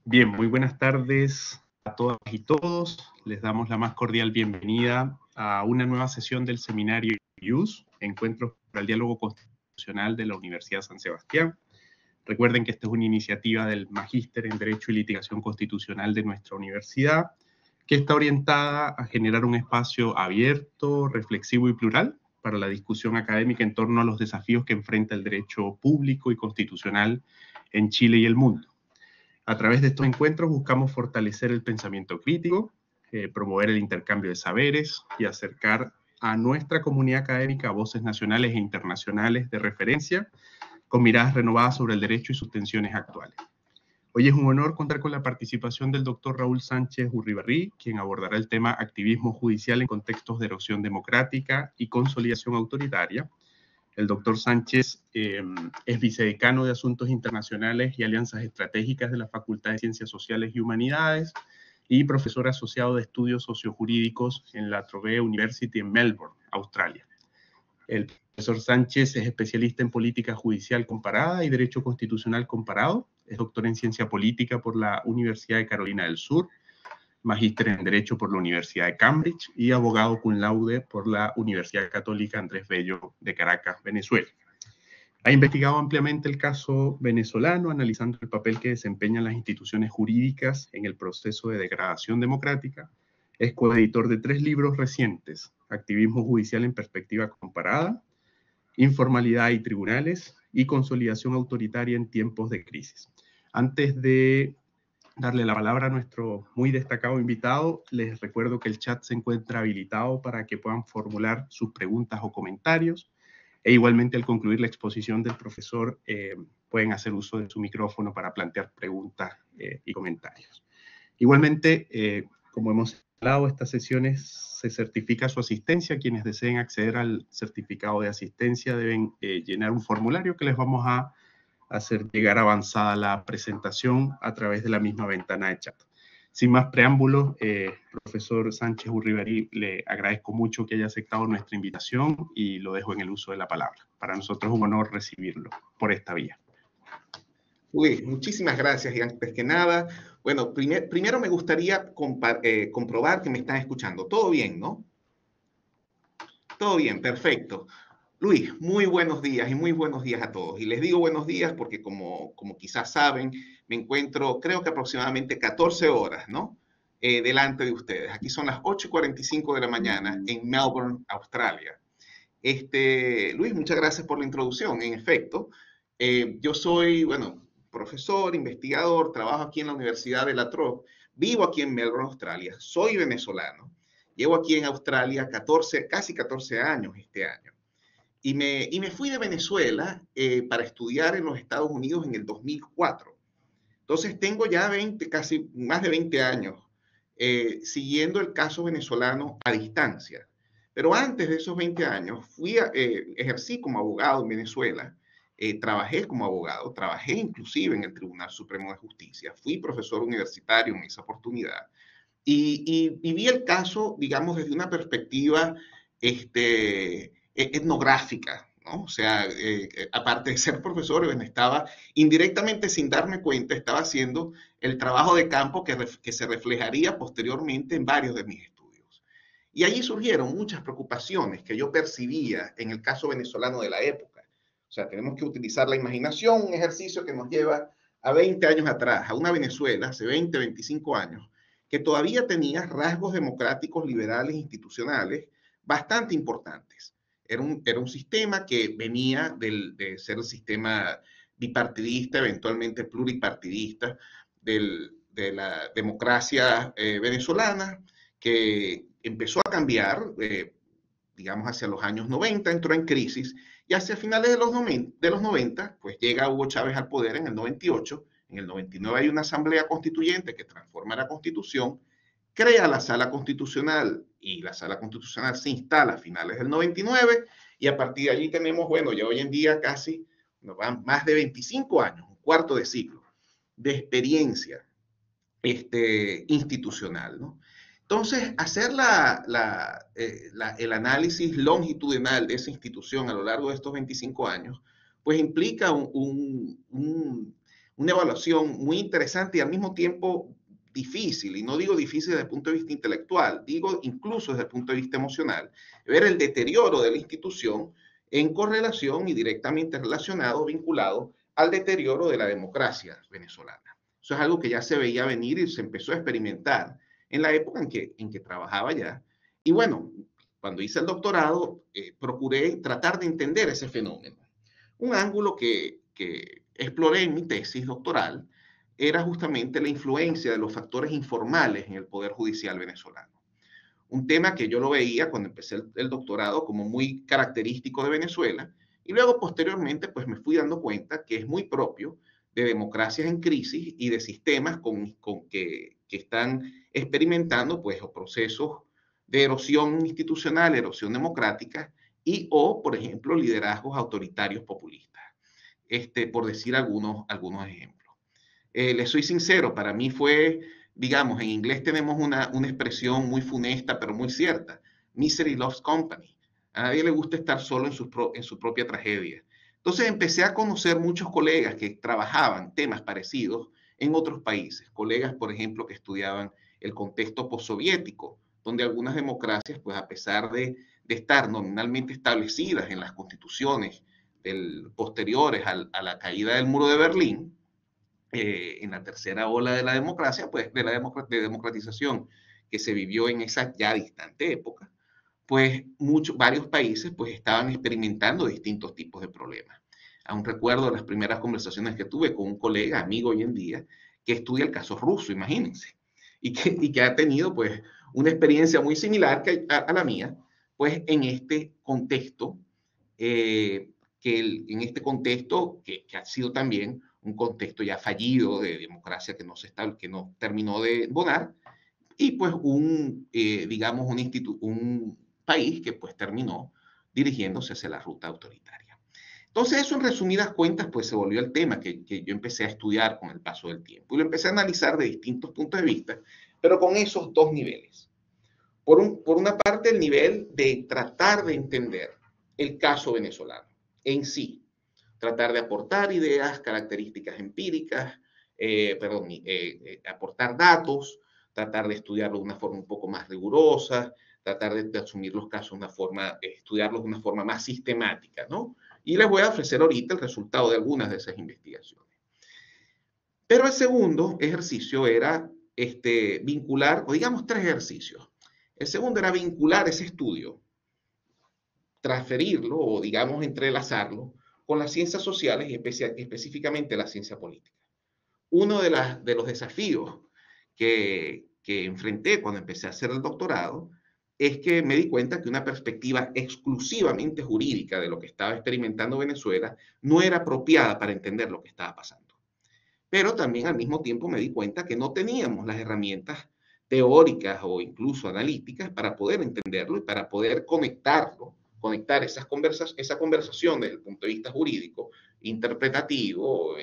Bien, muy buenas tardes a todas y todos. Les damos la más cordial bienvenida a una nueva sesión del seminario IUS, Encuentros para el Diálogo Constitucional de la Universidad San Sebastián. Recuerden que esta es una iniciativa del Magíster en Derecho y Litigación Constitucional de nuestra universidad, que está orientada a generar un espacio abierto, reflexivo y plural para la discusión académica en torno a los desafíos que enfrenta el derecho público y constitucional en Chile y el mundo. A través de estos encuentros buscamos fortalecer el pensamiento crítico, promover el intercambio de saberes y acercar a nuestra comunidad académica a voces nacionales e internacionales de referencia con miradas renovadas sobre el derecho y sus tensiones actuales. Hoy es un honor contar con la participación del doctor Raúl Sánchez Urribarri, quien abordará el tema activismo judicial en contextos de erosión democrática y consolidación autoritaria. El doctor Sánchez es vicedecano de Asuntos Internacionales y Alianzas Estratégicas de la Facultad de Ciencias Sociales y Humanidades y profesor asociado de Estudios Sociojurídicos en la Trove University en Melbourne, Australia. El profesor Sánchez es especialista en política judicial comparada y derecho constitucional comparado. Es doctor en ciencia política por la Universidad de Carolina del Sur, magíster en Derecho por la Universidad de Cambridge y abogado cum laude por la Universidad Católica Andrés Bello de Caracas, Venezuela. Ha investigado ampliamente el caso venezolano, analizando el papel que desempeñan las instituciones jurídicas en el proceso de degradación democrática. Es coeditor de 3 libros recientes: Activismo judicial en perspectiva comparada, Informalidad y tribunales y Consolidación autoritaria en tiempos de crisis. Antes de darle la palabra a nuestro muy destacado invitado, les recuerdo que el chat se encuentra habilitado para que puedan formular sus preguntas o comentarios, e igualmente al concluir la exposición del profesor pueden hacer uso de su micrófono para plantear preguntas y comentarios. Igualmente, como hemos hablado, estas sesiones se certifica su asistencia. Quienes deseen acceder al certificado de asistencia deben llenar un formulario que les vamos a hacer llegar avanzada la presentación a través de la misma ventana de chat. Sin más preámbulos, profesor Sánchez Urribarri, le agradezco mucho que haya aceptado nuestra invitación y lo dejo en el uso de la palabra. Para nosotros es un honor recibirlo por esta vía. Uy, muchísimas gracias. Y antes que nada, bueno, primero me gustaría comprobar que me están escuchando. ¿Todo bien, no? Todo bien, perfecto. Luis, muy buenos días y muy buenos días a todos. Y les digo buenos días porque como quizás saben, me encuentro creo que aproximadamente 14 horas, ¿no? Delante de ustedes. Aquí son las 8:45 de la mañana en Melbourne, Australia. Luis, muchas gracias por la introducción. En efecto, yo soy, bueno, profesor, investigador, trabajo aquí en la Universidad de La Trobe, vivo aquí en Melbourne, Australia, soy venezolano, llevo aquí en Australia casi 14 años este año. Y me fui de Venezuela para estudiar en los Estados Unidos en el 2004. Entonces tengo ya casi más de 20 años siguiendo el caso venezolano a distancia. Pero antes de esos 20 años ejercí como abogado en Venezuela, trabajé como abogado, trabajé inclusive en el Tribunal Supremo de Justicia, fui profesor universitario en esa oportunidad y vi el caso, digamos, desde una perspectiva etnográfica, ¿no? O sea, aparte de ser profesor, estaba indirectamente, sin darme cuenta, estaba haciendo el trabajo de campo que se reflejaría posteriormente en varios de mis estudios. Y allí surgieron muchas preocupaciones que yo percibía en el caso venezolano de la época. O sea, tenemos que utilizar la imaginación, un ejercicio que nos lleva a 20 años atrás, a una Venezuela, hace 20, 25 años, que todavía tenía rasgos democráticos, liberales, institucionales bastante importantes. Era un sistema que venía de ser el sistema bipartidista, eventualmente pluripartidista, de la democracia venezolana, que empezó a cambiar, digamos, hacia los años 90, entró en crisis, y hacia finales de los 90, pues llega Hugo Chávez al poder en el 98, en el 99 hay una asamblea constituyente que transforma la constitución, crea la sala constitucional y la sala constitucional se instala a finales del 99 y a partir de allí tenemos, bueno, ya hoy en día casi nos van más de 25 años, un cuarto de siglo de experiencia institucional, ¿no? Entonces, hacer el análisis longitudinal de esa institución a lo largo de estos 25 años, pues implica una evaluación muy interesante y al mismo tiempo difícil, y no digo difícil desde el punto de vista intelectual, digo incluso desde el punto de vista emocional, ver el deterioro de la institución en correlación y directamente relacionado, vinculado al deterioro de la democracia venezolana. Eso es algo que ya se veía venir y se empezó a experimentar en la época en que trabajaba ya. Y bueno, cuando hice el doctorado, procuré tratar de entender ese fenómeno. Un ángulo que exploré en mi tesis doctoral era justamente la influencia de los factores informales en el Poder Judicial venezolano. Un tema que yo lo veía cuando empecé el doctorado como muy característico de Venezuela, y luego posteriormente pues me fui dando cuenta que es muy propio de democracias en crisis y de sistemas que están experimentando pues procesos de erosión institucional, erosión democrática y o, por ejemplo, liderazgos autoritarios populistas, por decir algunos ejemplos. Les soy sincero, para mí fue, digamos, en inglés tenemos una expresión muy funesta, pero muy cierta, misery loves company. A nadie le gusta estar solo en su propia tragedia. Entonces empecé a conocer muchos colegas que trabajaban temas parecidos en otros países, colegas, por ejemplo, que estudiaban el contexto postsoviético, donde algunas democracias, pues a pesar de estar nominalmente establecidas en las constituciones posteriores a la caída del muro de Berlín, en la tercera ola de la democracia, pues de democratización que se vivió en esa ya distante época, pues varios países pues estaban experimentando distintos tipos de problemas. Aún recuerdo las primeras conversaciones que tuve con un colega, amigo hoy en día, que estudia el caso ruso, imagínense, y que ha tenido pues una experiencia muy similar a la mía, pues en este contexto, en este contexto que ha sido también un contexto ya fallido de democracia que no terminó de bonar, y pues digamos, un país que pues terminó dirigiéndose hacia la ruta autoritaria. Entonces eso en resumidas cuentas pues se volvió el tema que yo empecé a estudiar con el paso del tiempo y lo empecé a analizar de distintos puntos de vista, pero con esos dos niveles. Por una parte, el nivel de tratar de entender el caso venezolano en sí, tratar de aportar ideas, características empíricas, aportar datos, tratar de estudiarlo de una forma un poco más rigurosa, tratar de asumir los casos de una forma, estudiarlos de una forma más sistemática, ¿no? Y les voy a ofrecer ahorita el resultado de algunas de esas investigaciones. Pero el segundo ejercicio era vincular, o digamos tres ejercicios. El segundo era vincular ese estudio, transferirlo o digamos entrelazarlo con las ciencias sociales y específicamente la ciencia política. Uno de los desafíos que enfrenté cuando empecé a hacer el doctorado es que me di cuenta que una perspectiva exclusivamente jurídica de lo que estaba experimentando Venezuela no era apropiada para entender lo que estaba pasando. Pero también al mismo tiempo me di cuenta que no teníamos las herramientas teóricas o incluso analíticas para poder entenderlo y para poder conectar esa conversación desde el punto de vista jurídico, interpretativo,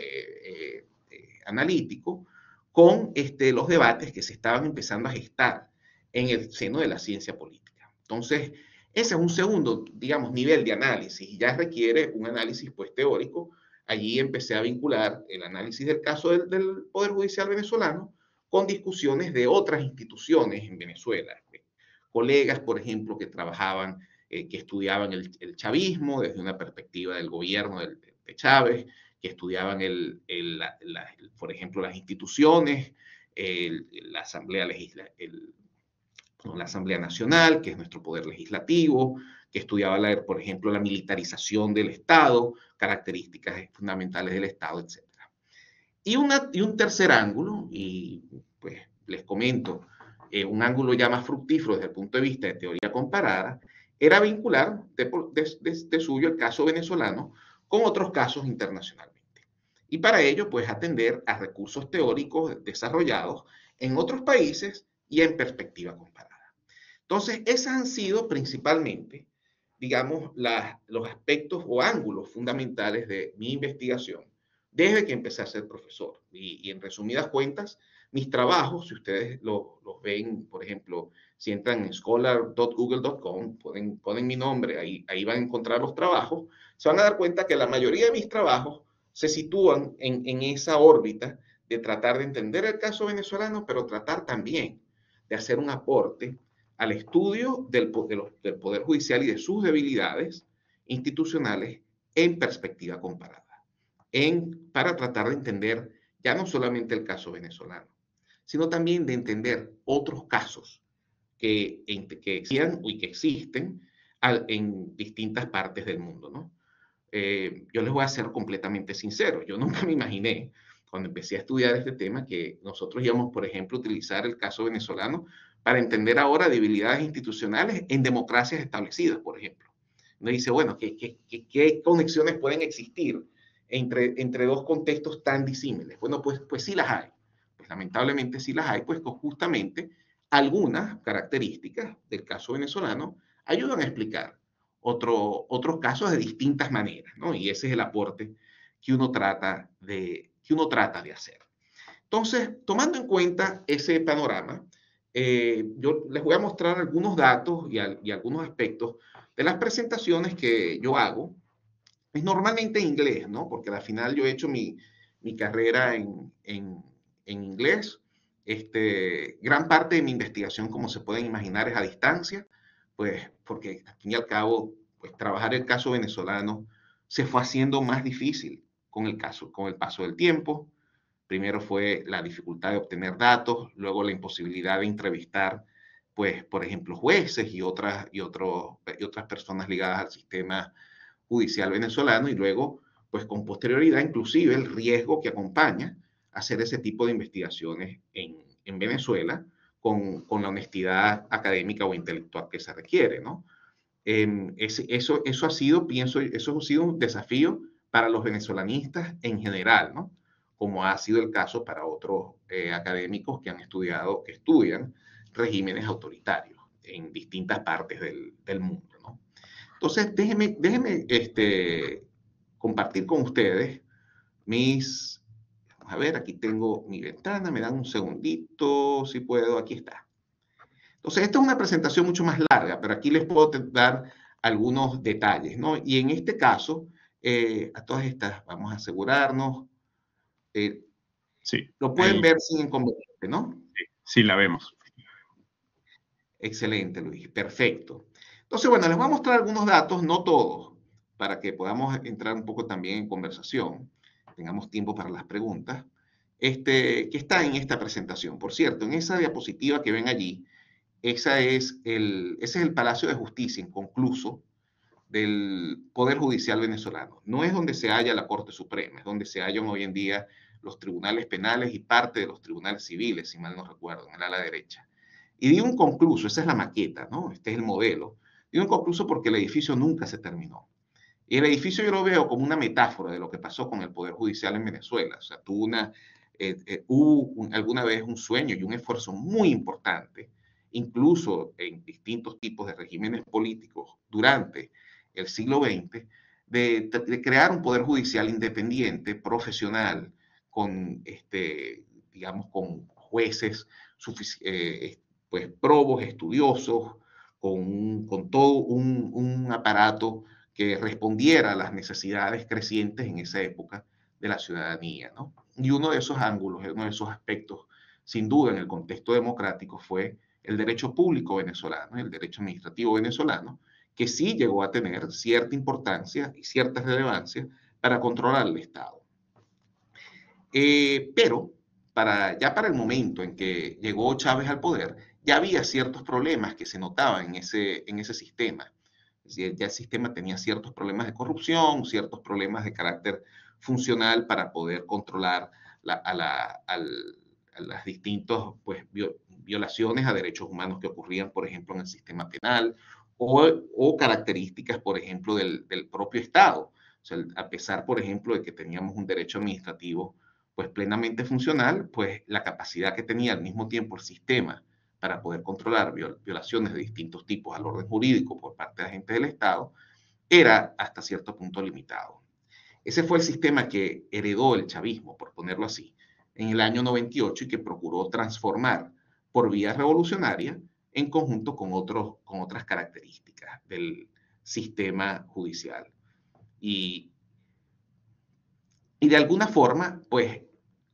analítico, con los debates que se estaban empezando a gestar en el seno de la ciencia política. Entonces, ese es un segundo, digamos, nivel de análisis y ya requiere un análisis pues teórico. Allí empecé a vincular el análisis del caso del Poder Judicial venezolano con discusiones de otras instituciones en Venezuela. Colegas, por ejemplo, que trabajaban, que estudiaban el chavismo desde una perspectiva del gobierno de Chávez, que estudiaban, por ejemplo, las instituciones, la Asamblea Nacional, que es nuestro poder legislativo, que estudiaba, por ejemplo, la militarización del Estado, características fundamentales del Estado, etc. Y un tercer ángulo, y pues les comento, un ángulo ya más fructífero desde el punto de vista de teoría comparada, era vincular de suyo el caso venezolano con otros casos internacionalmente. Y para ello, pues atender a recursos teóricos desarrollados en otros países y en perspectiva comparada. Entonces, esos han sido principalmente, digamos, los aspectos o ángulos fundamentales de mi investigación desde que empecé a ser profesor. Y en resumidas cuentas, mis trabajos, si ustedes los ven, por ejemplo, si entran en scholar.google.com, ponen mi nombre, ahí van a encontrar los trabajos, se van a dar cuenta que la mayoría de mis trabajos se sitúan en esa órbita de tratar de entender el caso venezolano, pero tratar también de hacer un aporte al estudio del Poder Judicial y de sus debilidades institucionales en perspectiva comparada, para tratar de entender ya no solamente el caso venezolano, sino también de entender otros casos que existían y que existen en distintas partes del mundo, ¿no? Yo les voy a ser completamente sincero, yo nunca me imaginé cuando empecé a estudiar este tema que nosotros íbamos, por ejemplo, a utilizar el caso venezolano para entender ahora debilidades institucionales en democracias establecidas, por ejemplo. Uno dice, bueno, ¿qué conexiones pueden existir entre dos contextos tan disímiles? Bueno, pues sí las hay. Pues lamentablemente sí las hay, pues justamente algunas características del caso venezolano ayudan a explicar otros casos de distintas maneras, ¿no? Y ese es el aporte que uno trata de hacer. Entonces, tomando en cuenta ese panorama, yo les voy a mostrar algunos datos y algunos aspectos de las presentaciones que yo hago. Es normalmente en inglés, ¿no? Porque al final yo he hecho mi carrera en inglés. Gran parte de mi investigación, como se pueden imaginar, es a distancia, pues porque al fin y al cabo, pues trabajar el caso venezolano se fue haciendo más difícil con el paso del tiempo. Primero fue la dificultad de obtener datos, luego la imposibilidad de entrevistar, pues, por ejemplo, jueces y otras personas ligadas al sistema judicial venezolano, y luego, pues con posterioridad, inclusive el riesgo que acompaña hacer ese tipo de investigaciones en Venezuela con la honestidad académica o intelectual que se requiere, ¿no? Eso ha sido, pienso, eso ha sido un desafío para los venezolanistas en general, ¿no? Como ha sido el caso para otros académicos que estudian regímenes autoritarios en distintas partes del mundo, ¿no? Entonces, déjenme compartir con ustedes vamos a ver, aquí tengo mi ventana, me dan un segundito, si puedo, aquí está. Entonces, esta es una presentación mucho más larga, pero aquí les puedo dar algunos detalles, ¿no? Y en este caso, a todas estas, vamos a asegurarnos, sí, lo pueden ver sin inconveniente, ¿no? Sí, la vemos. Excelente, Luis, perfecto. Entonces, bueno, les voy a mostrar algunos datos, no todos, para que podamos entrar un poco también en conversación, tengamos tiempo para las preguntas, que está en esta presentación. Por cierto, en esa diapositiva que ven allí, ese es el Palacio de Justicia inconcluso del Poder Judicial venezolano. No es donde se halla la Corte Suprema, es donde se hallan hoy en día los tribunales penales y parte de los tribunales civiles, si mal no recuerdo, en el ala derecha. Y digo inconcluso, esa es la maqueta, ¿no? Este es el modelo. Digo inconcluso porque el edificio nunca se terminó. Y el edificio yo lo veo como una metáfora de lo que pasó con el Poder Judicial en Venezuela. O sea, hubo alguna vez un sueño y un esfuerzo muy importante, incluso en distintos tipos de regímenes políticos durante el siglo XX, de crear un Poder Judicial independiente, profesional, digamos, con jueces pues, probos, estudiosos, con todo un aparato que respondiera a las necesidades crecientes en esa época de la ciudadanía, ¿no? Y uno de esos ángulos, uno de esos aspectos, sin duda en el contexto democrático, fue el derecho público venezolano, el derecho administrativo venezolano, que sí llegó a tener cierta importancia y cierta relevancia para controlar el Estado. Pero ya para el momento en que llegó Chávez al poder, ya había ciertos problemas que se notaban en ese sistema. Es decir, ya el sistema tenía ciertos problemas de corrupción, ciertos problemas de carácter funcional para poder controlar a las distintas pues, violaciones a derechos humanos que ocurrían, por ejemplo, en el sistema penal, o características, por ejemplo, del propio Estado. O sea, a pesar, por ejemplo, de que teníamos un derecho administrativo pues plenamente funcional, pues la capacidad que tenía al mismo tiempo el sistema para poder controlar violaciones de distintos tipos al orden jurídico por parte de agentes del Estado era hasta cierto punto limitado. Ese fue el sistema que heredó el chavismo, por ponerlo así, en el año 98 y que procuró transformar por vía revolucionaria en conjunto con otras características del sistema judicial. Y Y de alguna forma, pues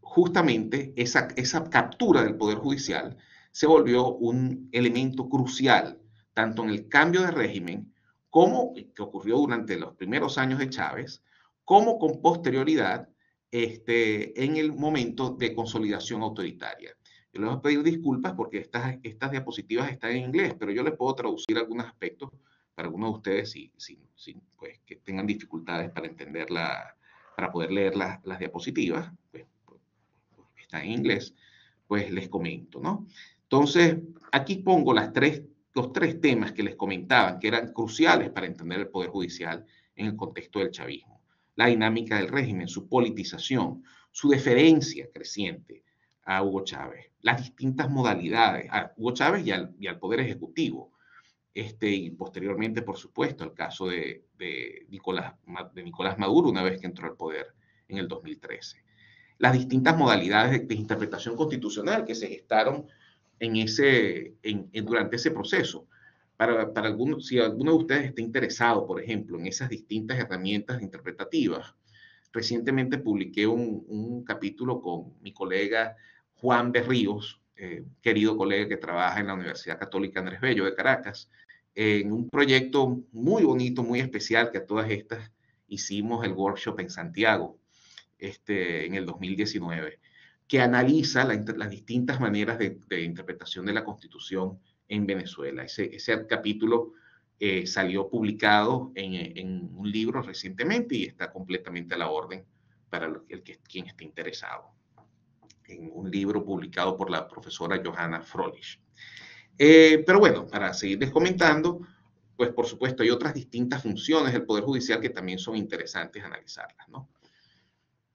justamente esa captura del Poder Judicial se volvió un elemento crucial, tanto en el cambio de régimen, como que ocurrió durante los primeros años de Chávez, como con posterioridad en el momento de consolidación autoritaria. Yo les voy a pedir disculpas porque estas diapositivas están en inglés, pero yo les puedo traducir algunos aspectos para algunos de ustedes pues, que tengan dificultades para entenderla, para poder leer las diapositivas, pues, está en inglés, pues les comento, ¿no? Entonces, aquí pongo los tres temas que les comentaban, que eran cruciales para entender el Poder Judicial en el contexto del chavismo. La dinámica del régimen, su politización, su deferencia creciente a Hugo Chávez, las distintas modalidades, a Hugo Chávez y al Poder Ejecutivo, y posteriormente, por supuesto, el caso de Nicolás Maduro, una vez que entró al poder en el 2013. Las distintas modalidades de interpretación constitucional que se gestaron durante ese proceso. Si alguno de ustedes está interesado, por ejemplo, en esas distintas herramientas interpretativas, recientemente publiqué un capítulo con mi colega Juan Berríos, querido colega que trabaja en la Universidad Católica Andrés Bello de Caracas, en un proyecto muy bonito, muy especial, que a todas estas hicimos el workshop en Santiago en el 2019, que analiza las distintas maneras de interpretación de la Constitución en Venezuela. Ese capítulo salió publicado en un libro recientemente y está completamente a la orden para quien esté interesado. En un libro publicado por la profesora Johanna Froelich. Pero bueno, para seguirles comentando, pues por supuesto hay otras distintas funciones del Poder Judicial que también son interesantes analizarlas, ¿no?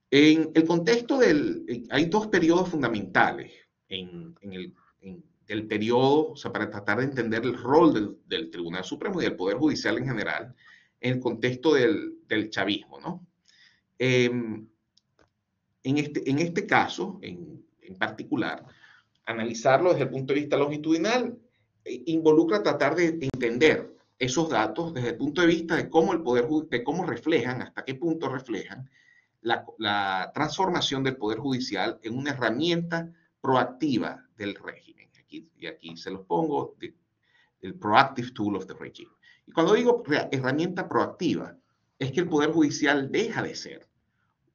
En el contexto hay dos periodos fundamentales el periodo, o sea, para tratar de entender el rol del Tribunal Supremo y del Poder Judicial en general, en el contexto del chavismo, ¿no? En este caso, en particular, analizarlo desde el punto de vista longitudinal involucra tratar de entender esos datos desde el punto de vista de cómo de cómo reflejan, hasta qué punto reflejan la transformación del Poder Judicial en una herramienta proactiva del régimen. Aquí se los pongo, el proactive tool of the regime. Y cuando digo herramienta proactiva, es que el Poder Judicial deja de ser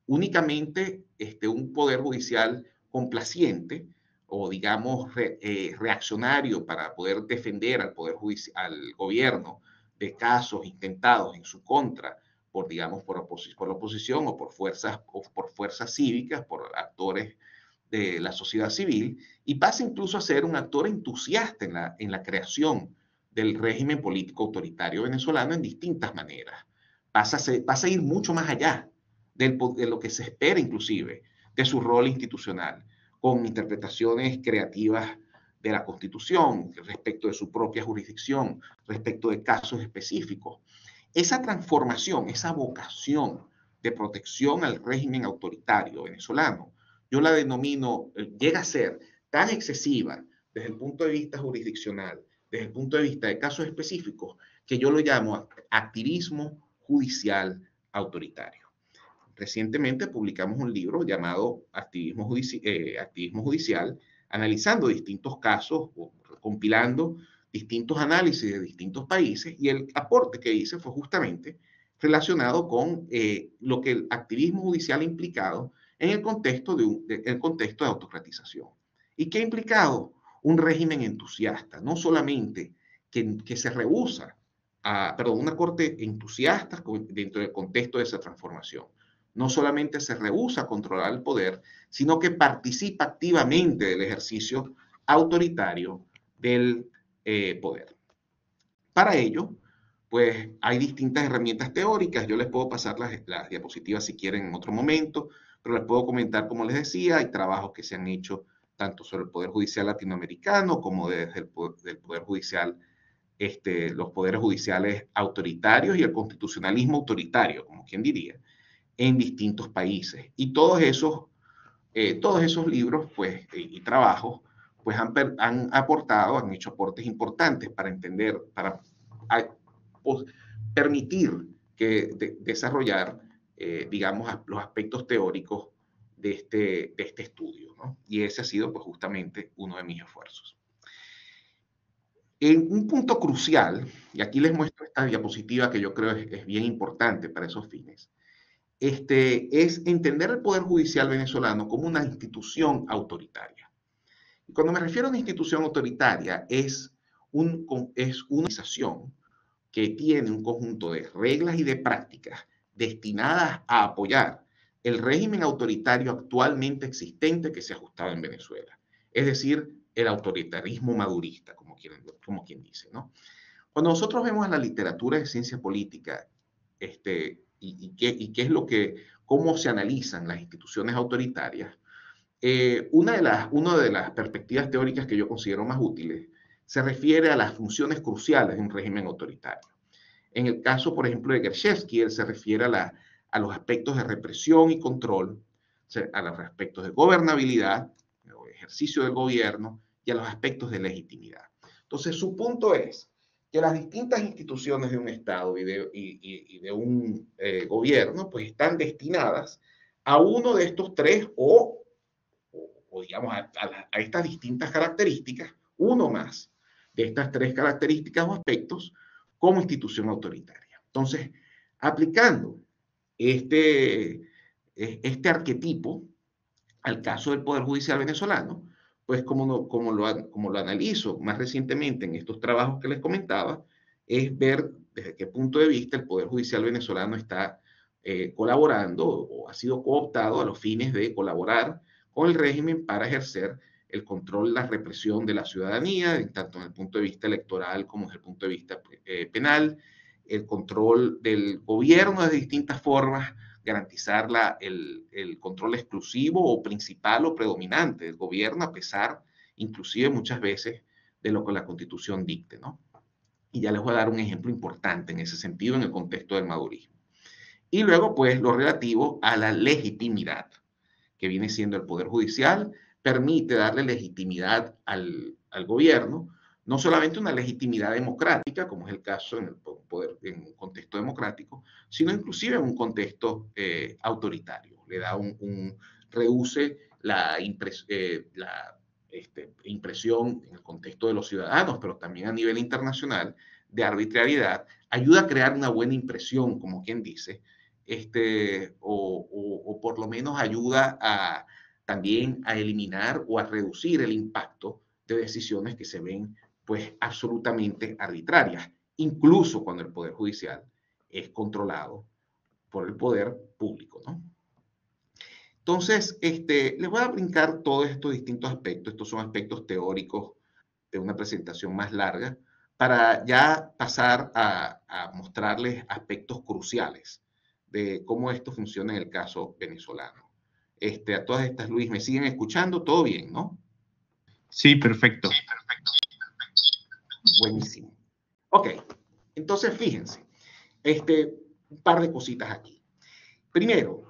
únicamente un Poder Judicial complaciente o, digamos, reaccionario para poder defender al Poder Judicial, al gobierno de casos intentados en su contra digamos, por la oposición o por fuerzas cívicas, por actores de la sociedad civil, y pasa incluso a ser un actor entusiasta en la creación del régimen político autoritario venezolano en distintas maneras. Pasa a ir mucho más allá de lo que se espera inclusive de su rol institucional, con interpretaciones creativas de la Constitución respecto de su propia jurisdicción, respecto de casos específicos. Esa transformación, esa vocación de protección al régimen autoritario venezolano, yo la denomino, llega a ser tan excesiva desde el punto de vista jurisdiccional, desde el punto de vista de casos específicos, que yo lo llamo activismo judicial autoritario. Recientemente publicamos un libro llamado Activismo Judicial, analizando distintos casos, compilando distintos análisis de distintos países, y el aporte que hice fue justamente relacionado con lo que el activismo judicial ha implicado en el contexto de autocratización. ¿Y qué ha implicado? Un régimen entusiasta, no solamente que se rehúsa una corte entusiasta dentro del contexto de esa transformación. No solamente se rehúsa a controlar el poder, sino que participa activamente del ejercicio autoritario del poder. Para ello, pues hay distintas herramientas teóricas. Yo les puedo pasar las diapositivas si quieren en otro momento, pero les puedo comentar, como les decía, hay trabajos que se han hecho tanto sobre el Poder Judicial latinoamericano como desde el Poder Judicial, los poderes judiciales autoritarios y el constitucionalismo autoritario, como quien diría, en distintos países. Y todos esos libros pues, y trabajos pues han aportado, han hecho aportes importantes para entender, para permitir desarrollar digamos, los aspectos teóricos de este estudio, ¿no? Y ese ha sido, pues, justamente uno de mis esfuerzos. En un punto crucial, y aquí les muestro esta diapositiva que yo creo es bien importante para esos fines, es entender el Poder Judicial venezolano como una institución autoritaria. Y cuando me refiero a una institución autoritaria, es una organización que tiene un conjunto de reglas y de prácticas destinadas a apoyar el régimen autoritario actualmente existente que se ha ajustado en Venezuela. Es decir, el autoritarismo madurista, como quien dice, ¿no? Cuando nosotros vemos la literatura de ciencia política, qué es cómo se analizan las instituciones autoritarias, una de las perspectivas teóricas que yo considero más útiles se refiere a las funciones cruciales de un régimen autoritario. En el caso, por ejemplo, de Gershansky, él se refiere a los aspectos de represión y control, a los aspectos de gobernabilidad, o ejercicio del gobierno, y a los aspectos de legitimidad. Entonces, su punto es que las distintas instituciones de un Estado y de un gobierno, pues están destinadas a uno de estos tres o digamos, a estas distintas características, uno más de estas tres características o aspectos como institución autoritaria. Entonces, aplicando este arquetipo al caso del Poder Judicial venezolano, pues como lo analizo más recientemente en estos trabajos que les comentaba, es ver desde qué punto de vista el Poder Judicial venezolano está colaborando o ha sido cooptado a los fines de colaborar con el régimen para ejercer el control, la represión de la ciudadanía, tanto desde el punto de vista electoral como desde el punto de vista penal, el control del gobierno de distintas formas, garantizar el control exclusivo o principal o predominante del gobierno, a pesar, inclusive muchas veces, de lo que la Constitución dicte, ¿no? Y ya les voy a dar un ejemplo importante en ese sentido en el contexto del madurismo. Y luego, pues, lo relativo a la legitimidad, que viene siendo el Poder Judicial, permite darle legitimidad al gobierno, no solamente una legitimidad democrática, como es el caso en un contexto democrático, sino inclusive en un contexto autoritario. Le da reduce la impresión en el contexto de los ciudadanos, pero también a nivel internacional, de arbitrariedad, ayuda a crear una buena impresión, como quien dice, o por lo menos ayuda también a eliminar o a reducir el impacto de decisiones que se ven pues absolutamente arbitrarias, incluso cuando el Poder Judicial es controlado por el poder público, ¿no? Entonces, les voy a brincar todos estos distintos aspectos. Estos son aspectos teóricos de una presentación más larga, para ya pasar a mostrarles aspectos cruciales de cómo esto funciona en el caso venezolano. A todas estas, Luis, ¿me siguen escuchando? Todo bien, ¿no? Sí, perfecto. Buenísimo. Ok, entonces fíjense, un par de cositas aquí. Primero,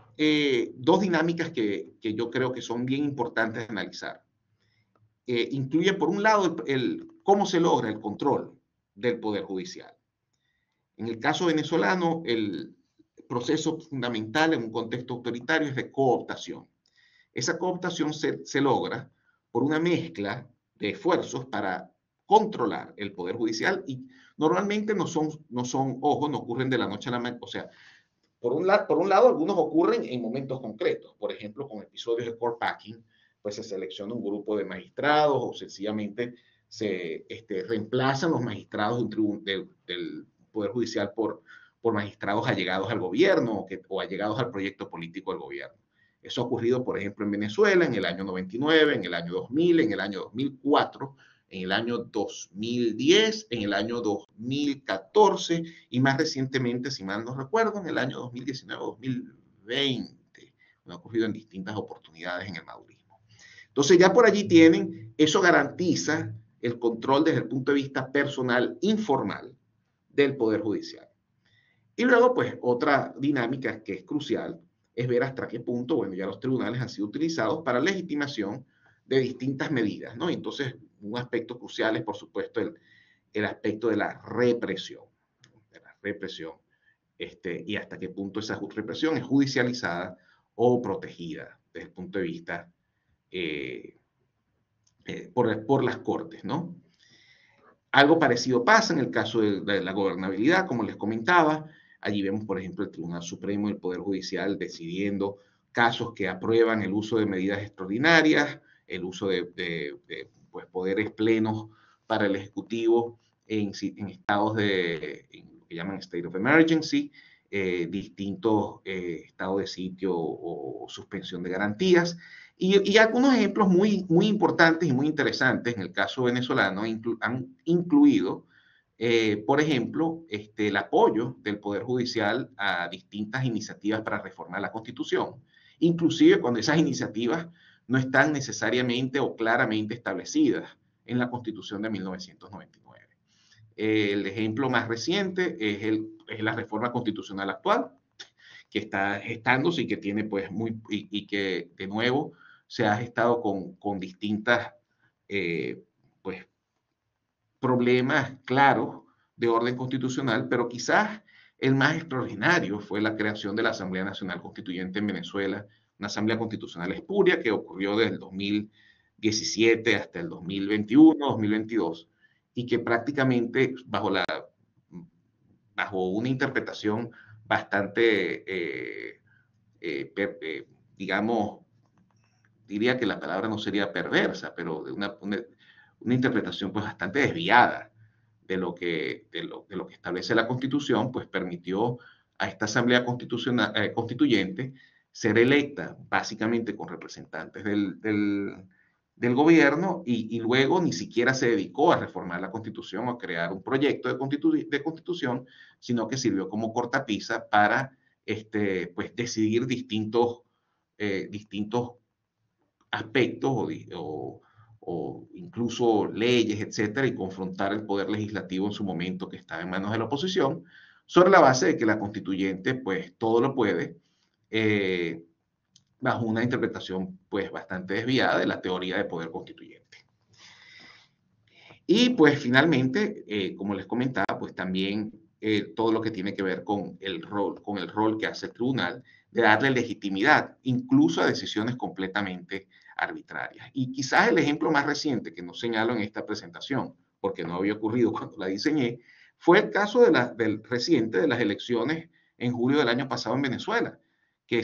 dos dinámicas que yo creo que son bien importantes de analizar. Incluye, por un lado, cómo se logra el control del Poder Judicial. En el caso venezolano, el proceso fundamental en un contexto autoritario es de cooptación. Esa cooptación se logra por una mezcla de esfuerzos para controlar el Poder Judicial y normalmente no ocurren de la noche a la mañana. O sea, por un lado, algunos ocurren en momentos concretos. Por ejemplo, con episodios de court packing, pues se selecciona un grupo de magistrados o sencillamente se reemplazan los magistrados del Poder Judicial por magistrados allegados al gobierno o allegados al proyecto político del gobierno. Eso ha ocurrido, por ejemplo, en Venezuela en el año 99, en el año 2000, en el año 2004, en el año 2010, en el año 2014 y más recientemente, si mal no recuerdo, en el año 2019 o 2020. Ha ocurrido en distintas oportunidades en el madurismo. Entonces ya por allí tienen, eso garantiza el control desde el punto de vista personal informal del Poder Judicial. Y luego, pues, otra dinámica que es crucial es ver hasta qué punto, bueno, ya los tribunales han sido utilizados para legitimación de distintas medidas, ¿no? Entonces, un aspecto crucial es, por supuesto, el aspecto de la represión. y hasta qué punto esa represión es judicializada o protegida desde el punto de vista por las cortes, ¿no? Algo parecido pasa en el caso de la gobernabilidad, como les comentaba. Allí vemos, por ejemplo, el Tribunal Supremo y el Poder Judicial decidiendo casos que aprueban el uso de medidas extraordinarias, el uso de pues, poderes plenos para el Ejecutivo en estados que llaman State of Emergency, distintos estados de sitio o suspensión de garantías. Y algunos ejemplos muy, muy importantes y muy interesantes en el caso venezolano han incluido, por ejemplo, el apoyo del Poder Judicial a distintas iniciativas para reformar la Constitución, inclusive cuando esas iniciativas no están necesariamente o claramente establecidas en la Constitución de 1999. El ejemplo más reciente es la reforma constitucional actual, que está gestándose y que tiene pues y que de nuevo se ha gestado con distintas pues problemas claros de orden constitucional, pero quizás el más extraordinario fue la creación de la Asamblea Nacional Constituyente en Venezuela, una Asamblea Constitucional espuria que ocurrió desde el 2017 hasta el 2021, 2022, y que prácticamente bajo una interpretación bastante, digamos, diría que la palabra no sería perversa, pero de una interpretación pues bastante desviada de lo que establece la Constitución, pues permitió a esta Asamblea Constituyente ser electa básicamente con representantes del gobierno y luego ni siquiera se dedicó a reformar la Constitución o a crear un proyecto de Constitución, sino que sirvió como cortapisa para pues decidir distintos aspectos o incluso leyes, etcétera, y confrontar el poder legislativo en su momento que estaba en manos de la oposición, sobre la base de que la constituyente pues todo lo puede, bajo una interpretación pues bastante desviada de la teoría de poder constituyente. Y pues finalmente, como les comentaba, pues también todo lo que tiene que ver con el rol que hace el tribunal de darle legitimidad, incluso a decisiones completamente arbitrarias. Y quizás el ejemplo más reciente que no señalo en esta presentación, porque no había ocurrido cuando la diseñé, fue el caso del reciente de las elecciones en julio del año pasado en Venezuela, que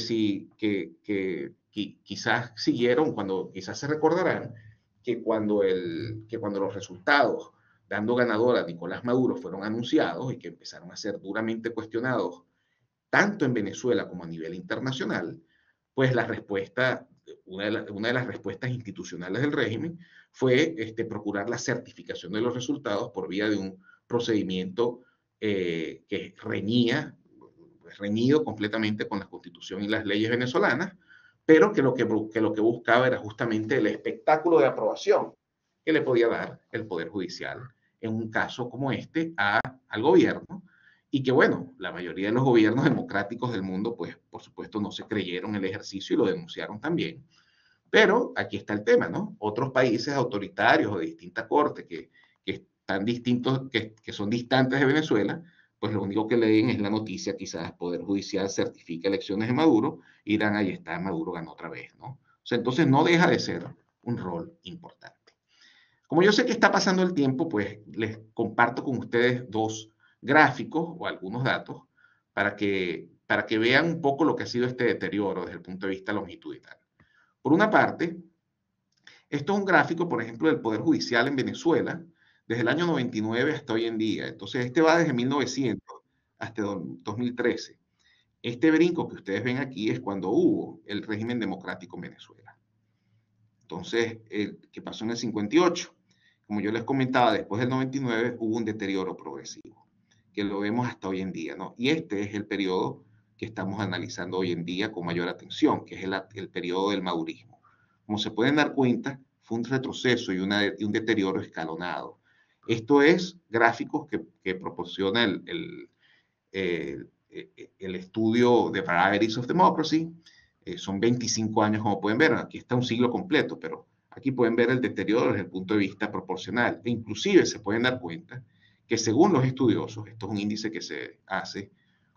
quizás siguieron, quizás se recordarán, que cuando los resultados dando ganador a Nicolás Maduro fueron anunciados y que empezaron a ser duramente cuestionados tanto en Venezuela como a nivel internacional, pues la respuesta, una de las respuestas institucionales del régimen fue procurar la certificación de los resultados por vía de un procedimiento que reñido completamente con la Constitución y las leyes venezolanas, pero que lo que buscaba era justamente el espectáculo de aprobación que le podía dar el Poder Judicial en un caso como al gobierno, y que bueno, la mayoría de los gobiernos democráticos del mundo, pues por supuesto no se creyeron el ejercicio y lo denunciaron también. Pero aquí está el tema, ¿no? Otros países autoritarios o de distinta corte que están distintos, que son distantes de Venezuela, pues lo único que leen es la noticia, quizás Poder Judicial certifica elecciones de Maduro, y dirán, ahí está, Maduro ganó otra vez, ¿no? O sea, entonces no deja de ser un rol importante. Como yo sé que está pasando el tiempo, pues les comparto con ustedes dos gráficos o algunos datos para que vean un poco lo que ha sido este deterioro desde el punto de vista longitudinal. Por una parte, esto es un gráfico, por ejemplo, del Poder Judicial en Venezuela, desde el año 99 hasta hoy en día. Entonces, va desde 1900 hasta 2013. Este brinco que ustedes ven aquí es cuando hubo el régimen democrático en Venezuela. Entonces, ¿qué pasó en el 58? Como yo les comentaba, después del 99 hubo un deterioro progresivo, que lo vemos hasta hoy en día, ¿no? Y este es el periodo que estamos analizando hoy en día con mayor atención, que es el periodo del madurismo. Como se pueden dar cuenta, fue un retroceso y un deterioro escalonado. Esto es gráficos que proporciona el estudio de Varieties of Democracy. Son 25 años, como pueden ver. Aquí está un siglo completo, pero aquí pueden ver el deterioro desde el punto de vista proporcional. E inclusive se pueden dar cuenta que según los estudiosos, esto es un índice que se hace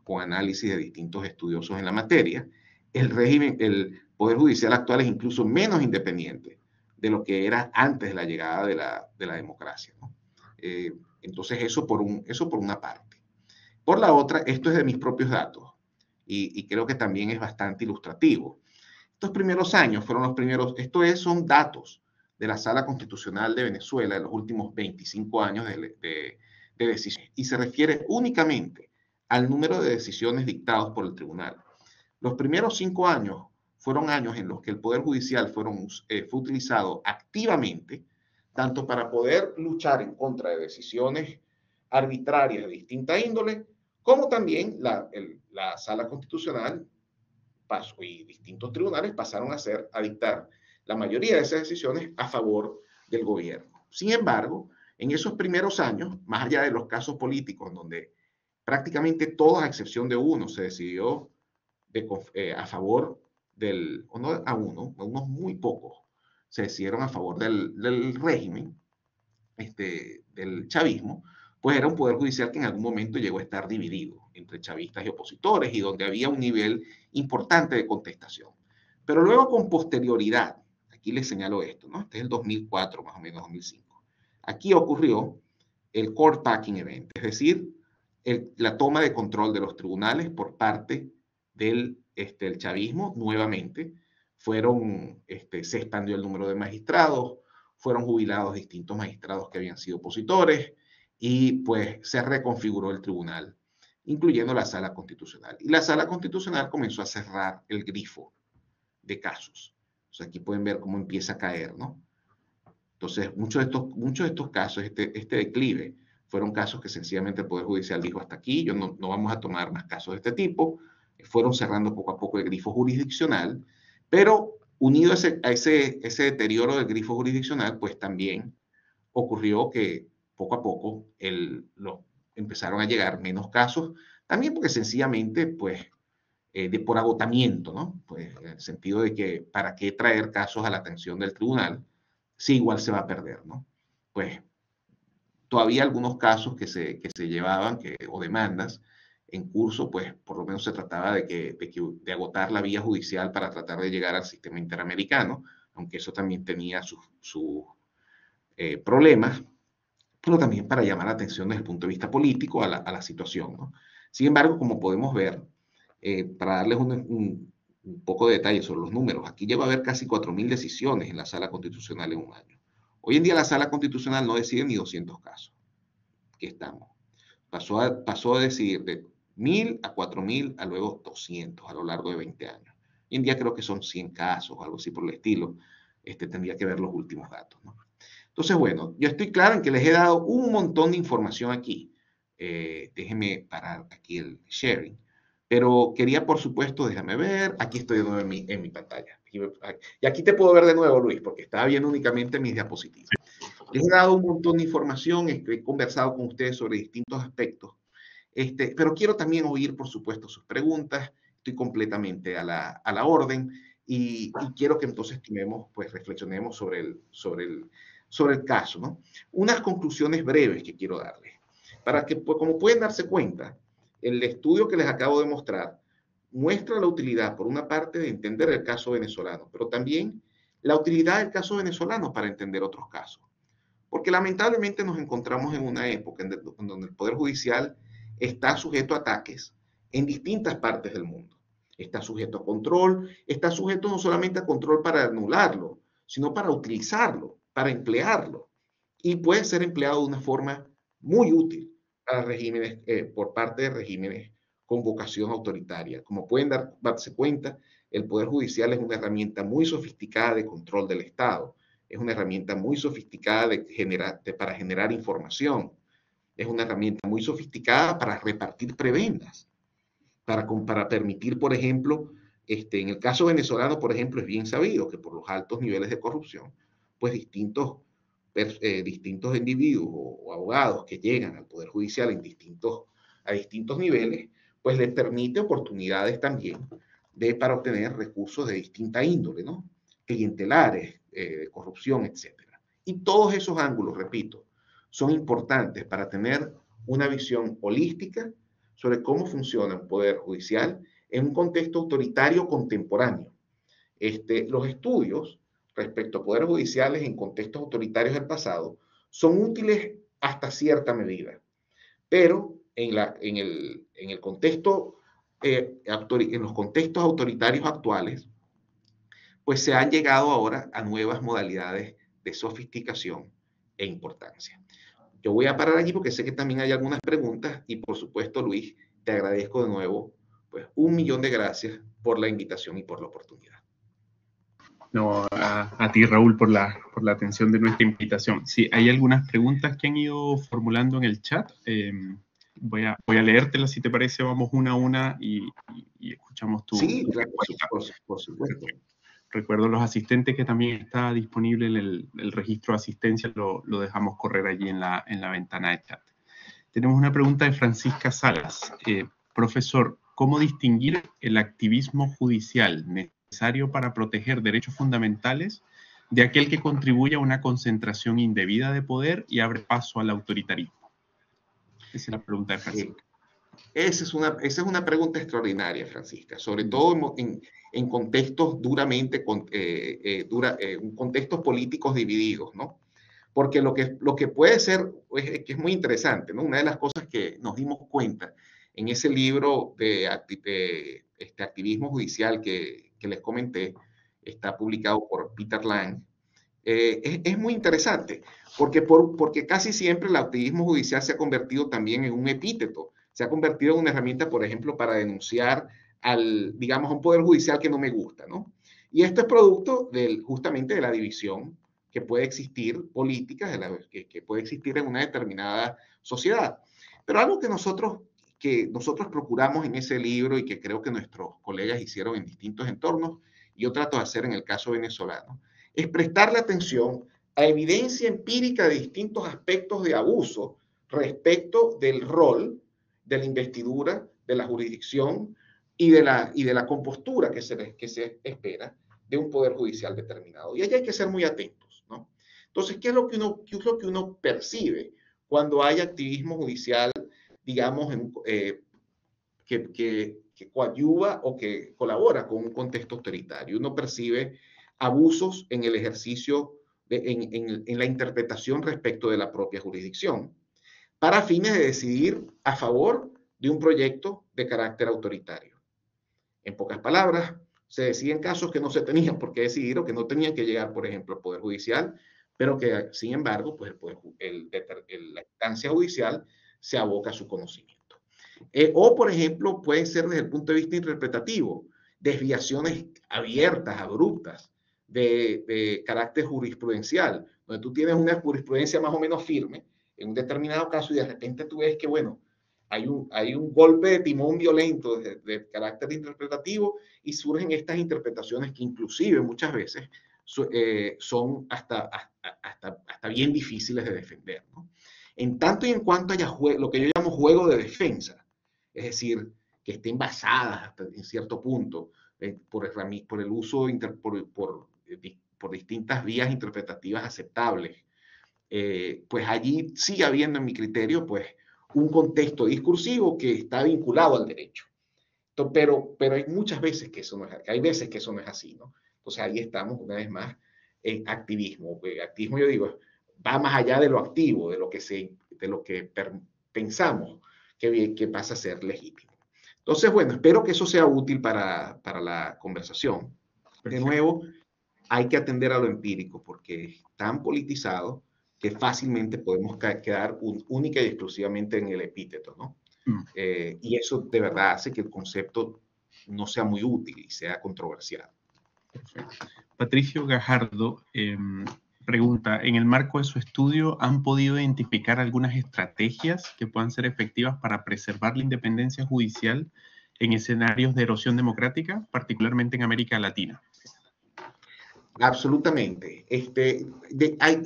con análisis de distintos estudiosos en la materia, el Poder Judicial actual es incluso menos independiente de lo que era antes de la llegada de la democracia, ¿no? Entonces, eso por una parte. Por la otra, esto es de mis propios datos y creo que también es bastante ilustrativo. Estos primeros años fueron los primeros, son datos de la Sala Constitucional de Venezuela de los últimos 25 años de decisiones y se refiere únicamente al número de decisiones dictadas por el tribunal. Los primeros 5 años fueron años en los que el Poder Judicial fue utilizado activamente, tanto para poder luchar en contra de decisiones arbitrarias de distinta índole, como también la Sala Constitucional y distintos tribunales pasaron a dictar la mayoría de esas decisiones a favor del gobierno. Sin embargo, en esos primeros años, más allá de los casos políticos, donde prácticamente todos, a excepción de uno, se decidió a favor o no a unos muy pocos, se decidieron a favor del régimen, del chavismo, pues era un poder judicial que en algún momento llegó a estar dividido entre chavistas y opositores y donde había un nivel importante de contestación. Pero luego con posterioridad, aquí les señalo esto, ¿no? Este es el 2004, más o menos 2005. Aquí ocurrió el court packing event, es decir, la toma de control de los tribunales por parte del chavismo nuevamente. Se expandió el número de magistrados, fueron jubilados distintos magistrados que habían sido opositores y pues se reconfiguró el tribunal, incluyendo la Sala Constitucional. Y la Sala Constitucional comenzó a cerrar el grifo de casos. O sea, aquí pueden ver cómo empieza a caer, ¿no? Entonces, muchos de estos casos, este declive, fueron casos que sencillamente el Poder Judicial dijo hasta aquí, no vamos a tomar más casos de este tipo, fueron cerrando poco a poco el grifo jurisdiccional, pero unido a ese deterioro del grifo jurisdiccional, pues también ocurrió que poco a poco empezaron a llegar menos casos, también porque sencillamente, pues, por agotamiento, ¿no? Pues, en el sentido de que, ¿para qué traer casos a la atención del tribunal si igual se va a perder, ¿no? Pues, todavía algunos casos que se llevaban, o demandas en curso, pues, por lo menos se trataba de agotar la vía judicial para tratar de llegar al sistema interamericano, aunque eso también tenía sus problemas, pero también para llamar la atención desde el punto de vista político a la situación, ¿no? Sin embargo, como podemos ver, para darles un poco de detalle sobre los números, aquí lleva a haber casi 4.000 decisiones en la Sala Constitucional en un año. Hoy en día la Sala Constitucional no decide ni 200 casos. Aquí estamos. Pasó a decidir de 1.000 a 4.000 a luego 200 a lo largo de 20 años. Hoy en día creo que son 100 casos, algo así por el estilo. Tendría que ver los últimos datos, ¿no? Entonces, bueno, yo estoy claro en que les he dado un montón de información aquí. Déjenme parar aquí el sharing. Pero quería, por supuesto, déjame ver. Aquí estoy de nuevo en mi pantalla. Y aquí te puedo ver de nuevo, Luis, porque estaba viendo únicamente mis diapositivas. Les he dado un montón de información, he conversado con ustedes sobre distintos aspectos. Pero quiero también oír, por supuesto, sus preguntas. Estoy completamente a la orden y quiero que entonces reflexionemos sobre el caso, ¿no? Unas conclusiones breves que quiero darles. Para que, pues, como pueden darse cuenta, el estudio que les acabo de mostrar muestra la utilidad, por una parte, de entender el caso venezolano, pero también la utilidad del caso venezolano para entender otros casos. Porque lamentablemente nos encontramos en una época en donde el Poder Judicial está sujeto a ataques en distintas partes del mundo. Está sujeto a control, está sujeto no solamente a control para anularlo, sino para utilizarlo, para emplearlo. Y puede ser empleado de una forma muy útil para regímenes, por parte de regímenes con vocación autoritaria. Como pueden darse cuenta, el Poder Judicial es una herramienta muy sofisticada de control del Estado. Es una herramienta muy sofisticada para generar información. Es una herramienta muy sofisticada para repartir prebendas, para permitir, por ejemplo, en el caso venezolano, por ejemplo, es bien sabido que por los altos niveles de corrupción, pues distintos individuos o abogados que llegan al Poder Judicial a distintos niveles, pues les permite oportunidades también para obtener recursos de distinta índole, ¿no? Clientelares, de corrupción, etc. Y todos esos ángulos, repito, son importantes para tener una visión holística, sobre cómo funciona un poder judicial en un contexto autoritario contemporáneo. Los estudios respecto a poderes judiciales en contextos autoritarios del pasado son útiles hasta cierta medida, pero en el contexto, en los contextos autoritarios actuales, pues se han llegado ahora a nuevas modalidades de sofisticación e importancia. Yo voy a parar aquí porque sé que también hay algunas preguntas y por supuesto, Luis, te agradezco de nuevo, pues 1.000.000 de gracias por la invitación y por la oportunidad. No, a ti, Raúl, por la atención de nuestra invitación. Sí, hay algunas preguntas que han ido formulando en el chat. Voy a leértelas, si te parece, vamos una a una y escuchamos tu claro, por supuesto. Recuerdo los asistentes que también está disponible el registro de asistencia, lo dejamos correr allí en la ventana de chat. Tenemos una pregunta de Francisca Salas. Profesor, ¿cómo distinguir el activismo judicial necesario para proteger derechos fundamentales de aquel que contribuye a una concentración indebida de poder y abre paso al autoritarismo? Esa es la pregunta de Francisca. Esa es una pregunta extraordinaria, Francisca, sobre todo en contextos contextos políticos divididos, ¿no? Porque lo que puede ser, que es muy interesante, ¿no? Una de las cosas que nos dimos cuenta en ese libro de activismo judicial que les comenté, está publicado por Peter Lang, es muy interesante, porque casi siempre el activismo judicial se ha convertido también en un epíteto, se ha convertido en una herramienta, por ejemplo, para denunciar digamos, a un poder judicial que no me gusta, ¿no? Y esto es producto justamente de la división que puede existir política, que puede existir en una determinada sociedad. Pero algo que nosotros procuramos en ese libro y que creo que nuestros colegas hicieron en distintos entornos, y yo trato de hacer en el caso venezolano, es prestarle atención a evidencia empírica de distintos aspectos de abuso respecto del rol, de la investidura, de la jurisdicción y de la compostura que se espera de un poder judicial determinado. Y allí hay que ser muy atentos, ¿no? Entonces, ¿qué es lo que uno percibe cuando hay activismo judicial, digamos, que coadyuva o que colabora con un contexto autoritario? Uno percibe abusos en el ejercicio, en la interpretación respecto de la propia jurisdicción, para fines de decidir a favor de un proyecto de carácter autoritario. En pocas palabras, se deciden casos que no se tenían por qué decidir o que no tenían que llegar, por ejemplo, al Poder Judicial, pero que, sin embargo, pues la instancia judicial se aboca a su conocimiento. O, por ejemplo, pueden ser desde el punto de vista interpretativo, desviaciones abiertas, abruptas, de carácter jurisprudencial, donde tú tienes una jurisprudencia más o menos firme en un determinado caso y de repente tú ves que, bueno, hay un golpe de timón violento de carácter interpretativo y surgen estas interpretaciones que inclusive muchas veces son hasta bien difíciles de defender, ¿no? En tanto y en cuanto haya lo que yo llamo juego de defensa, es decir, que estén basadas hasta en cierto punto por el uso, por distintas vías interpretativas aceptables, pues allí sigue habiendo, en mi criterio, pues un contexto discursivo que está vinculado al derecho. Pero hay muchas veces que eso no es, hay veces que eso no es así, ¿no? Entonces ahí estamos una vez más en activismo. Activismo, yo digo, va más allá de lo activo, de lo que pensamos que pasa a ser legítimo. Entonces, bueno, espero que eso sea útil para la conversación. De nuevo, hay que atender a lo empírico porque es tan politizado que fácilmente podemos quedar única y exclusivamente en el epíteto, ¿no? Y eso de verdad hace que el concepto no sea muy útil y sea controversial. Perfecto. Patricio Gajardo pregunta, en el marco de su estudio, ¿han podido identificar algunas estrategias que puedan ser efectivas para preservar la independencia judicial en escenarios de erosión democrática, particularmente en América Latina? Absolutamente.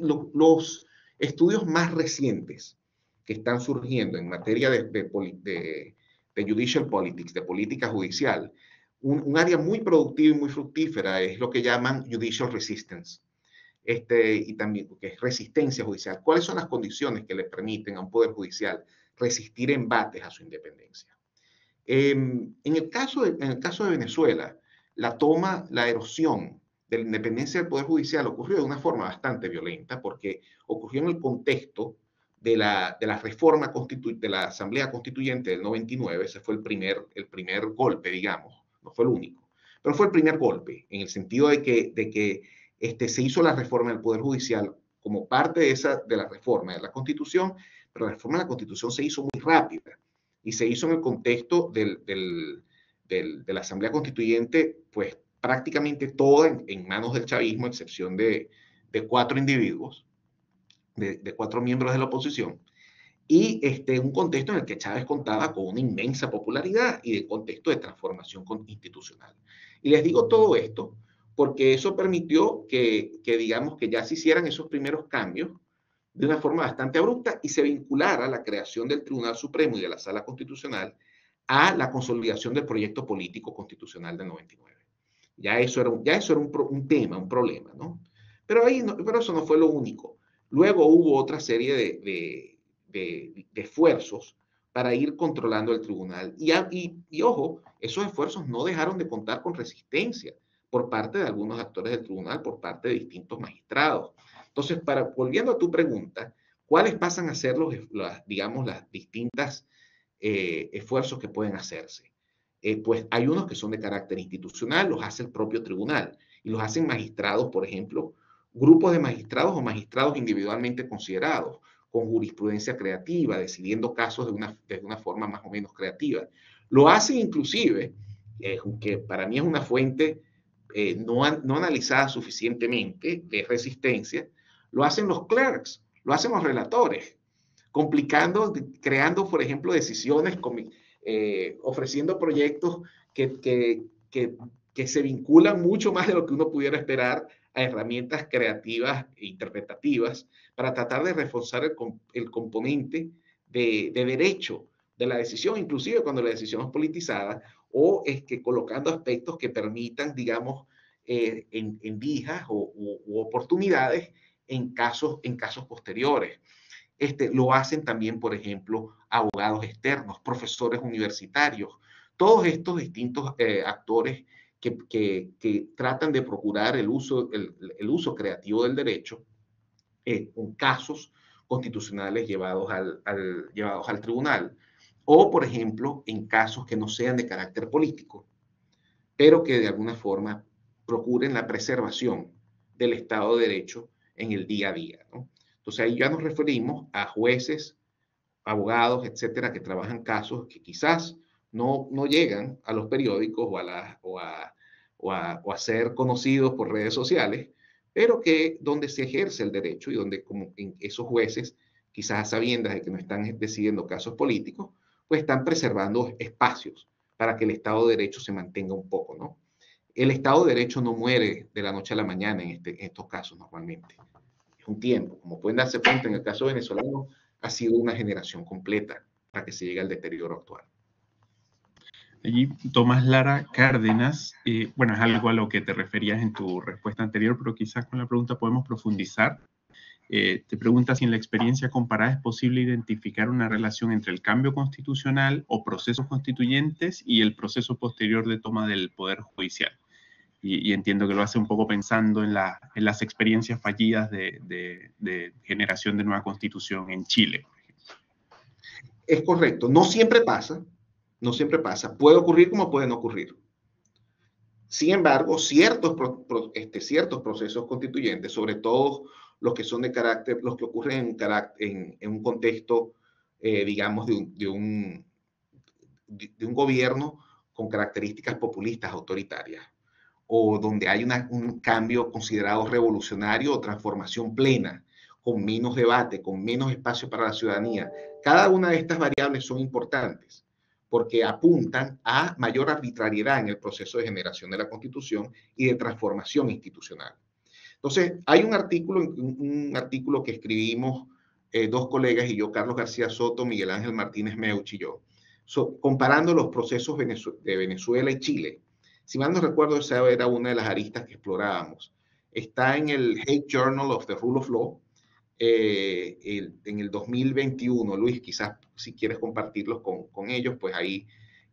Los estudios más recientes que están surgiendo en materia de judicial politics, de política judicial, un área muy productiva y muy fructífera es lo que llaman judicial resistance, y también que es resistencia judicial. ¿Cuáles son las condiciones que le permiten a un poder judicial resistir embates a su independencia? En el caso de Venezuela, la erosión de la independencia del Poder Judicial ocurrió de una forma bastante violenta porque ocurrió en el contexto de la reforma de la Asamblea Constituyente del 99. Ese fue el primer golpe, digamos, no fue el único, pero fue el primer golpe en el sentido de que se hizo la reforma del Poder Judicial como parte de la reforma de la Constitución, pero la reforma de la Constitución se hizo muy rápida y se hizo en el contexto de la Asamblea Constituyente, pues prácticamente toda en manos del chavismo, a excepción de 4 individuos, de 4 miembros de la oposición, y un contexto en el que Chávez contaba con una inmensa popularidad y de contexto de transformación institucional. Y les digo todo esto porque eso permitió digamos, que ya se hicieran esos primeros cambios de una forma bastante abrupta y se vinculara la creación del Tribunal Supremo y de la Sala Constitucional a la consolidación del proyecto político constitucional del 99. Ya eso era un tema, un problema, ¿no? Pero eso no fue lo único. Luego hubo otra serie de esfuerzos para ir controlando el tribunal. Y ojo, esos esfuerzos no dejaron de contar con resistencia por parte de algunos actores del tribunal, por parte de distintos magistrados. Entonces, volviendo a tu pregunta, ¿cuáles pasan a ser digamos, las distintas esfuerzos que pueden hacerse? Pues hay unos que son de carácter institucional, los hace el propio tribunal, y los hacen magistrados, por ejemplo, grupos de magistrados o magistrados individualmente considerados, con jurisprudencia creativa, decidiendo casos de una forma más o menos creativa. Lo hacen inclusive, que para mí es una fuente no analizada suficientemente de resistencia, lo hacen los clerks, lo hacen los relatores, creando, por ejemplo, decisiones, ofreciendo proyectos que se vinculan mucho más de lo que uno pudiera esperar a herramientas creativas e interpretativas para tratar de reforzar el componente de derecho de la decisión, inclusive cuando la decisión es politizada, o colocando aspectos que permitan, digamos, en vijas u oportunidades en casos posteriores. Lo hacen también, por ejemplo, abogados externos, profesores universitarios, todos estos distintos actores que tratan de procurar el uso creativo del derecho con casos constitucionales llevados al tribunal, o, por ejemplo, en casos que no sean de carácter político, pero que de alguna forma procuren la preservación del Estado de Derecho en el día a día, ¿no? Entonces ahí ya nos referimos a jueces, abogados, etcétera, que trabajan casos que quizás no llegan a los periódicos o a ser conocidos por redes sociales, pero que donde se ejerce el derecho y donde como en esos jueces, quizás a sabiendas de que no están decidiendo casos políticos, pues están preservando espacios para que el Estado de Derecho se mantenga un poco, ¿no? El Estado de Derecho no muere de la noche a la mañana en estos casos normalmente. Es un tiempo. Como pueden darse cuenta, en el caso venezolano ha sido una generación completa para que se llegue al deterioro actual. Allí, Tomás Lara Cárdenas, bueno, es algo a lo que te referías en tu respuesta anterior, pero quizás con la pregunta podemos profundizar. Te pregunta si en la experiencia comparada es posible identificar una relación entre el cambio constitucional o procesos constituyentes y el proceso posterior de toma del Poder Judicial. Y entiendo que lo hace un poco pensando en las experiencias fallidas de generación de nueva constitución en Chile, por ejemplo. Es correcto. No siempre pasa. No siempre pasa. Puede ocurrir como puede no ocurrir. Sin embargo, ciertos procesos constituyentes, sobre todo los que son de carácter, los que ocurren en un contexto, digamos, de un gobierno con características populistas autoritarias, o donde hay un cambio considerado revolucionario o transformación plena, con menos debate, con menos espacio para la ciudadanía. Cada una de estas variables son importantes porque apuntan a mayor arbitrariedad en el proceso de generación de la Constitución y de transformación institucional. Entonces, hay un artículo que escribimos 2 colegas y yo, Carlos García Soto, Miguel Ángel Martínez Meuch y yo, comparando los procesos de Venezuela y Chile. Si mal no recuerdo, esa era una de las aristas que explorábamos. Está en el Hague Journal of the Rule of Law, en el 2021. Luis, quizás si quieres compartirlos con ellos, pues ahí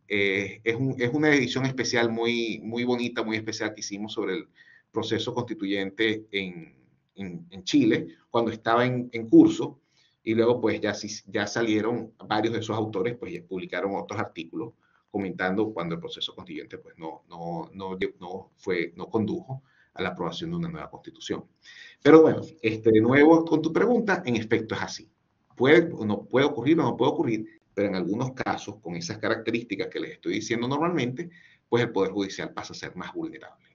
es una edición especial muy, muy bonita, muy especial que hicimos sobre el proceso constituyente en Chile, cuando estaba en curso, y luego pues ya salieron varios de esos autores, pues ya publicaron otros artículos comentando cuando el proceso constituyente pues no condujo a la aprobación de una nueva constitución. Pero bueno, de nuevo con tu pregunta, en efecto es así. Puede ocurrir o no puede ocurrir, pero en algunos casos, con esas características que les estoy diciendo normalmente, pues el Poder Judicial pasa a ser más vulnerable.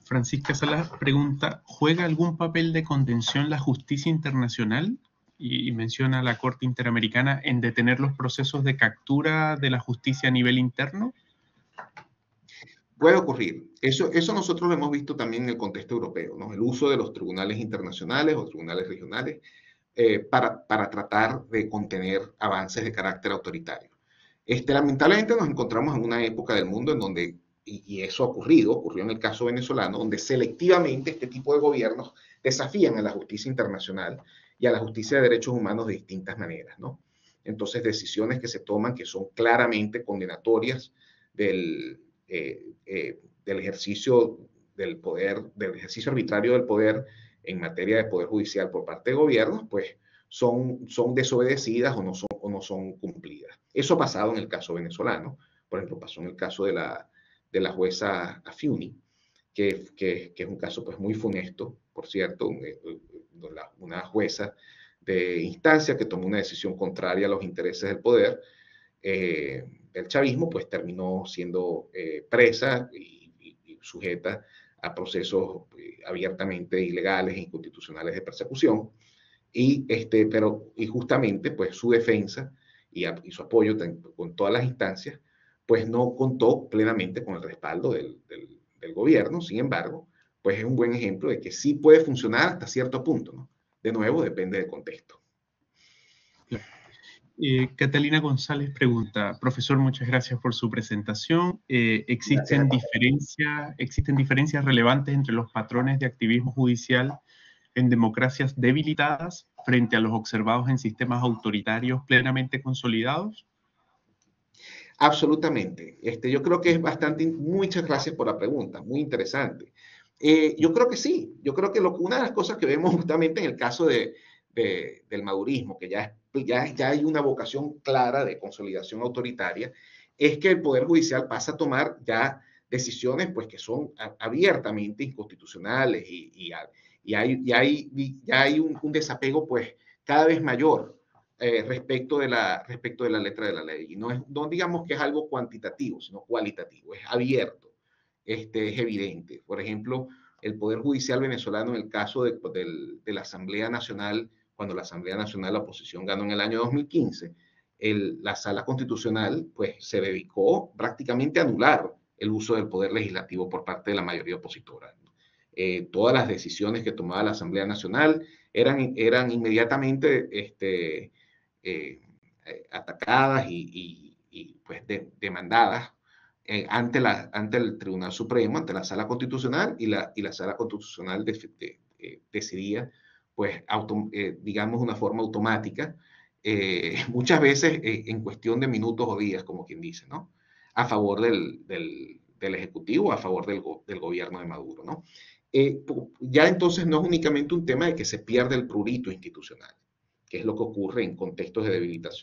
Francisca Salas pregunta, ¿juega algún papel de contención la justicia internacional? Y menciona a la Corte Interamericana en detener los procesos de captura de la justicia a nivel interno. Puede ocurrir. Eso nosotros lo hemos visto también en el contexto europeo, ¿no? El uso de los tribunales internacionales o tribunales regionales para tratar de contener avances de carácter autoritario. Lamentablemente nos encontramos en una época del mundo en donde, y eso ocurrió en el caso venezolano, donde selectivamente este tipo de gobiernos desafían a la justicia internacional y a la justicia de derechos humanos de distintas maneras, ¿no? Entonces, decisiones que se toman que son claramente condenatorias del ejercicio del poder, del ejercicio arbitrario del poder en materia de poder judicial por parte de gobiernos, pues son desobedecidas o no son cumplidas. Eso ha pasado en el caso venezolano, por ejemplo, pasó en el caso de la jueza Afiuni, que es un caso pues muy funesto, por cierto, una jueza de instancia que tomó una decisión contraria a los intereses del poder, el chavismo, pues terminó siendo presa y sujeta a procesos abiertamente ilegales e inconstitucionales de persecución. Y justamente, pues su defensa y su apoyo con todas las instancias, pues no contó plenamente con el respaldo del gobierno. Sin embargo, pues es un buen ejemplo de que sí puede funcionar hasta cierto punto, ¿no? De nuevo, depende del contexto. Catalina González pregunta, profesor, muchas gracias por su presentación. ¿Existen diferencias relevantes entre los patrones de activismo judicial en democracias debilitadas frente a los observados en sistemas autoritarios plenamente consolidados? Absolutamente. Yo creo que es muchas gracias por la pregunta, muy interesante. Yo creo que sí, yo creo que una de las cosas que vemos justamente en el caso del madurismo, que ya hay una vocación clara de consolidación autoritaria, es que el Poder Judicial pasa a tomar ya decisiones pues, que son abiertamente inconstitucionales y hay un desapego pues, cada vez mayor respecto de la letra de la ley. Y no digamos que es algo cuantitativo, sino cualitativo, es abierto, es evidente. Por ejemplo, el Poder Judicial venezolano en el caso de la Asamblea Nacional, cuando la Asamblea Nacional, la oposición ganó en el año 2015, la Sala Constitucional pues, se dedicó prácticamente a anular el uso del poder legislativo por parte de la mayoría opositora. Todas las decisiones que tomaba la Asamblea Nacional eran inmediatamente atacadas y pues demandadas ante el Tribunal Supremo, ante la Sala Constitucional, y la Sala Constitucional decidía, pues, digamos, de una forma automática, muchas veces en cuestión de minutos o días, como quien dice, ¿no? A favor del Ejecutivo, a favor del gobierno de Maduro, ¿no? Ya entonces no es únicamente un tema de que se pierde el prurito institucional, que es lo que ocurre en contextos de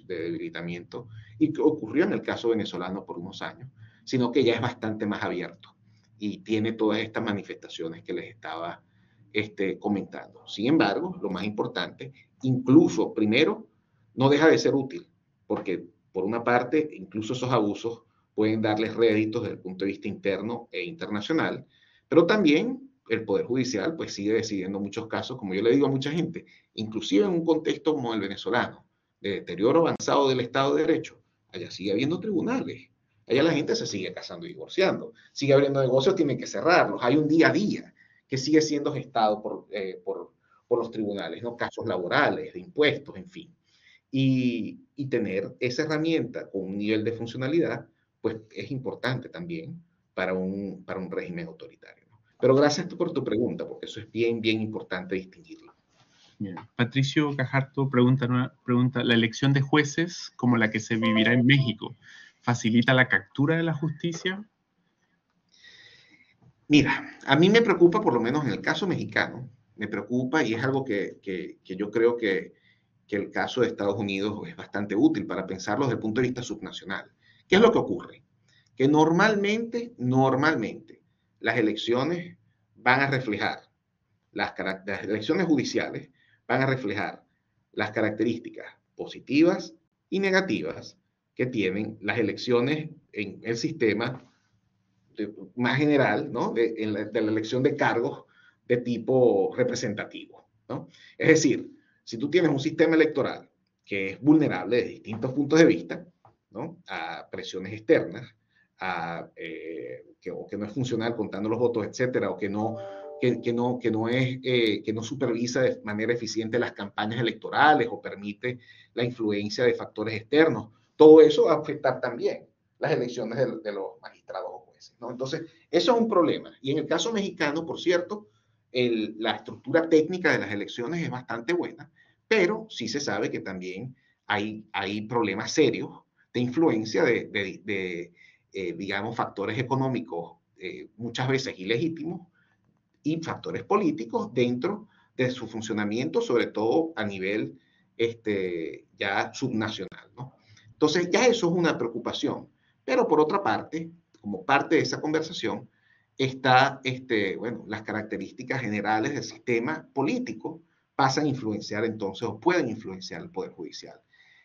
debilitamiento y que ocurrió en el caso venezolano por unos años, sino que ya es bastante más abierto y tiene todas estas manifestaciones que les estaba comentando. Sin embargo, lo más importante, incluso primero, no deja de ser útil, porque por una parte, incluso esos abusos pueden darles réditos desde el punto de vista interno e internacional, pero también el Poder Judicial pues sigue decidiendo muchos casos, como yo le digo a mucha gente, inclusive en un contexto como el venezolano, de deterioro avanzado del Estado de Derecho, allá sigue habiendo tribunales, allá la gente se sigue casando y divorciando, sigue abriendo negocios, tienen que cerrarlos, hay un día a día que sigue siendo gestado por los tribunales, ¿no? Casos laborales, de impuestos, en fin. Y tener esa herramienta con un nivel de funcionalidad, pues es importante también para un régimen autoritario. Pero gracias por tu pregunta, porque eso es bien, bien importante distinguirlo. Bien. Patricio Cajarto pregunta, ¿la elección de jueces como la que se vivirá en México facilita la captura de la justicia? Mira, a mí me preocupa, por lo menos en el caso mexicano, me preocupa y es algo que yo creo que el caso de Estados Unidos es bastante útil para pensarlo desde el punto de vista subnacional. ¿Qué es lo que ocurre? Que normalmente, las elecciones van a reflejar, las elecciones judiciales van a reflejar las características positivas y negativas que tienen las elecciones en el sistema más general, ¿no? de la elección de cargos de tipo representativo, ¿no? Es decir, si tú tienes un sistema electoral que es vulnerable de distintos puntos de vista, ¿no? A presiones externas, o que no es funcional contando los votos, etcétera, o que no supervisa de manera eficiente las campañas electorales o permite la influencia de factores externos. Todo eso va a afectar también las elecciones de los magistrados o jueces, ¿no? Entonces, eso es un problema. Y en el caso mexicano, por cierto, la estructura técnica de las elecciones es bastante buena, pero sí se sabe que también hay problemas serios de influencia digamos, factores económicos muchas veces ilegítimos y factores políticos dentro de su funcionamiento, sobre todo a nivel ya subnacional, ¿no? Entonces, ya eso es una preocupación. Pero por otra parte, como parte de esa conversación, está, bueno, las características generales del sistema político pasan a influenciar entonces, o pueden influenciar el Poder Judicial.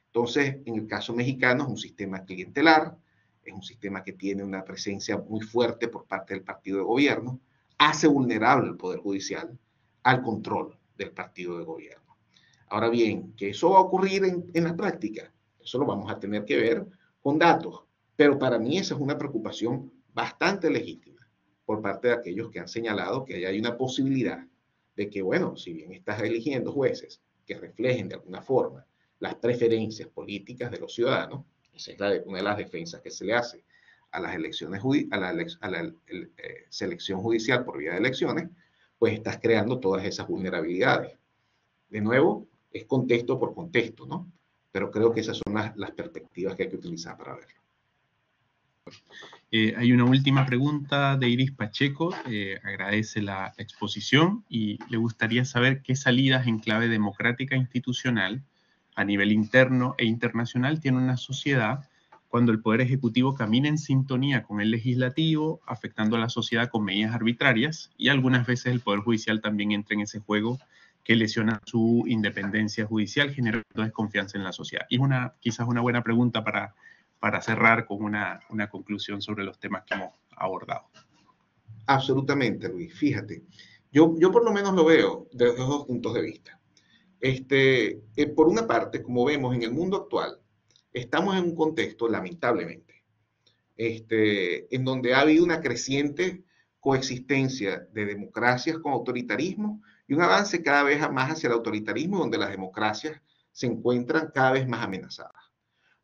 Entonces, en el caso mexicano es un sistema clientelar, es un sistema que tiene una presencia muy fuerte por parte del partido de gobierno, hace vulnerable el Poder Judicial al control del partido de gobierno. Ahora bien, que eso va a ocurrir en la práctica, eso lo vamos a tener que ver con datos, pero para mí esa es una preocupación bastante legítima por parte de aquellos que han señalado que hay una posibilidad de que, bueno, si bien estás eligiendo jueces que reflejen de alguna forma las preferencias políticas de los ciudadanos, esa es una de las defensas que se le hace a las elecciones, selección judicial por vía de elecciones, pues estás creando todas esas vulnerabilidades. De nuevo, es contexto por contexto, ¿no? Pero creo que esas son las perspectivas que hay que utilizar para verlo. Hay una última pregunta de Iris Pacheco, agradece la exposición y le gustaría saber qué salidas en clave democrática institucional a nivel interno e internacional tiene una sociedad cuando el Poder Ejecutivo camina en sintonía con el Legislativo, afectando a la sociedad con medidas arbitrarias, y algunas veces el Poder Judicial también entra en ese juego que lesiona su independencia judicial, generando desconfianza en la sociedad. Y quizás una buena pregunta para cerrar con una conclusión sobre los temas que hemos abordado. Absolutamente, Luis. Fíjate, yo por lo menos lo veo desde los dos puntos de vista. Por una parte, como vemos en el mundo actual, estamos en un contexto, lamentablemente, en donde ha habido una creciente coexistencia de democracias con autoritarismo y un avance cada vez más hacia el autoritarismo, donde las democracias se encuentran cada vez más amenazadas.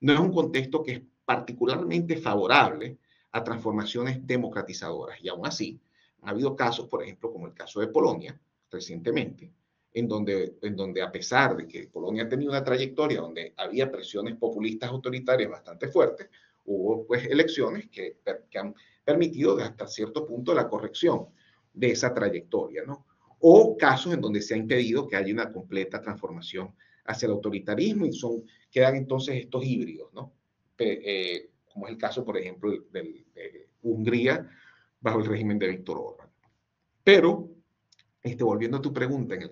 No es un contexto que es particularmente favorable a transformaciones democratizadoras. Y aún así, ha habido casos, por ejemplo, como el caso de Polonia, recientemente, en donde a pesar de que Polonia tenía una trayectoria donde había presiones populistas autoritarias bastante fuertes, hubo pues elecciones que han permitido hasta cierto punto la corrección de esa trayectoria, ¿no? O casos en donde se ha impedido que haya una completa transformación hacia el autoritarismo y quedan entonces estos híbridos, ¿no? Como es el caso, por ejemplo, de Hungría bajo el régimen de Víctor Orbán. Pero, volviendo a tu pregunta, en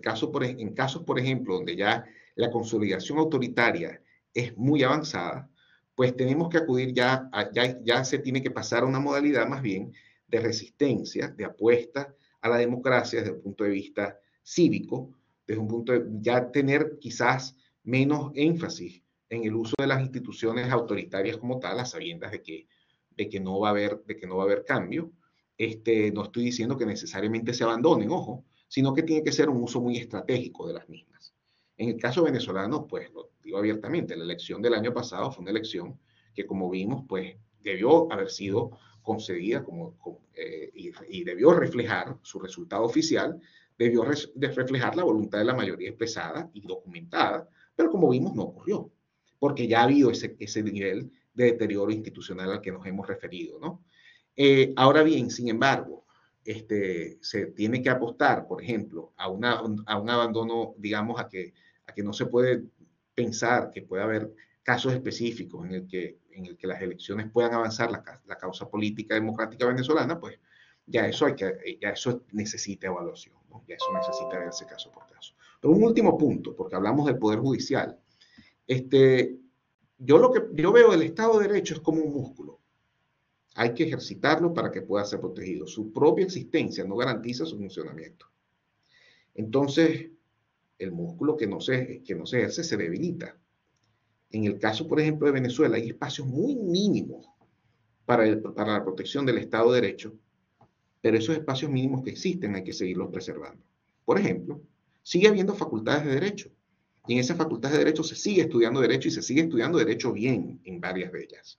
casos, por ejemplo, donde ya la consolidación autoritaria es muy avanzada, pues tenemos que acudir ya se tiene que pasar a una modalidad más bien de resistencia, de apuesta a la democracia desde el punto de vista cívico, desde un punto de ya tener quizás menos énfasis en el uso de las instituciones autoritarias como tal, a sabiendas de que no va a haber cambio. No estoy diciendo que necesariamente se abandonen, ojo, sino que tiene que ser un uso muy estratégico de las mismas. En el caso venezolano, pues lo digo abiertamente, la elección del año pasado fue una elección que, como vimos, pues debió haber sido concedida y debió reflejar su resultado oficial, debió reflejar la voluntad de la mayoría expresada y documentada, pero como vimos no ocurrió, porque ya ha habido ese nivel de deterioro institucional al que nos hemos referido, ¿no? Ahora bien, sin embargo, se tiene que apostar, por ejemplo, a un abandono, digamos, a que no se puede pensar que puede haber casos específicos en el que las elecciones puedan avanzar la causa política democrática venezolana, pues ya eso necesita evaluación, ¿no? Ya eso necesita verse caso por caso. Pero un último punto, porque hablamos del Poder Judicial. Yo veo el Estado de Derecho es como un músculo. Hay que ejercitarlo para que pueda ser protegido. Su propia existencia no garantiza su funcionamiento. Entonces, el músculo que no se ejerce se debilita. En el caso, por ejemplo, de Venezuela, hay espacios muy mínimos para la protección del Estado de Derecho, pero esos espacios mínimos que existen hay que seguirlos preservando. Por ejemplo, sigue habiendo facultades de Derecho, y en esas facultades de Derecho se sigue estudiando Derecho y se sigue estudiando Derecho bien en varias de ellas.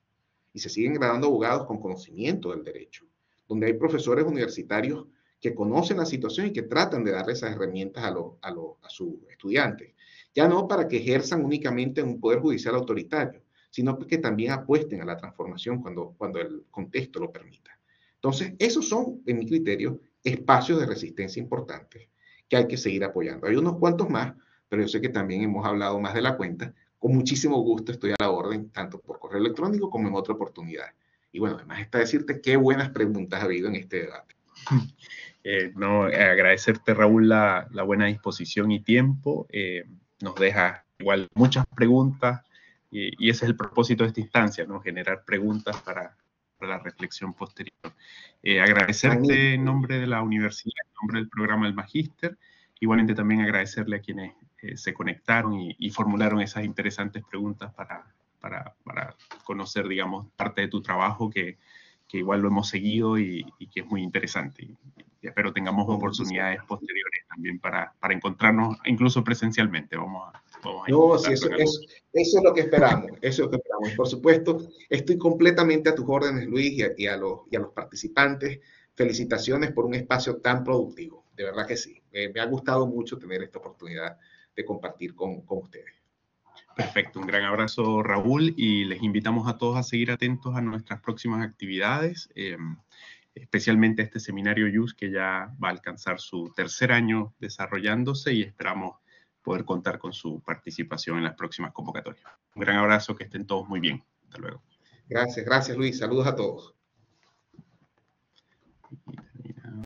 Y se siguen graduando abogados con conocimiento del derecho, donde hay profesores universitarios que conocen la situación y que tratan de darle esas herramientas a sus estudiantes. Ya no para que ejerzan únicamente un poder judicial autoritario, sino que también apuesten a la transformación cuando el contexto lo permita. Entonces, esos son, en mi criterio, espacios de resistencia importantes que hay que seguir apoyando. Hay unos cuantos más, pero yo sé que también hemos hablado más de la cuenta. Con muchísimo gusto estoy a la orden, tanto por correo electrónico como en otra oportunidad. Y bueno, además está decirte qué buenas preguntas ha habido en este debate. Agradecerte, Raúl, la buena disposición y tiempo. Nos deja igual muchas preguntas y ese es el propósito de esta instancia, ¿no? Generar preguntas para la reflexión posterior. Agradecerte en nombre de la universidad, en nombre del programa del Magíster. Igualmente también agradecerle a quienes se conectaron y formularon esas interesantes preguntas para conocer, digamos, parte de tu trabajo que igual lo hemos seguido y que es muy interesante. Y espero tengamos oportunidades posteriores también para encontrarnos, incluso presencialmente. Vamos a no, sí, eso es lo que esperamos, eso es lo que esperamos. Y por supuesto, estoy completamente a tus órdenes, Luis, y a los participantes. Felicitaciones por un espacio tan productivo, de verdad que sí. Me ha gustado mucho tener esta oportunidad de compartir con ustedes. Perfecto, un gran abrazo, Raúl, y les invitamos a todos a seguir atentos a nuestras próximas actividades, especialmente a este seminario YUS que ya va a alcanzar su tercer año desarrollándose y esperamos poder contar con su participación en las próximas convocatorias. Un gran abrazo, que estén todos muy bien. Hasta luego. Gracias, Luis. Saludos a todos.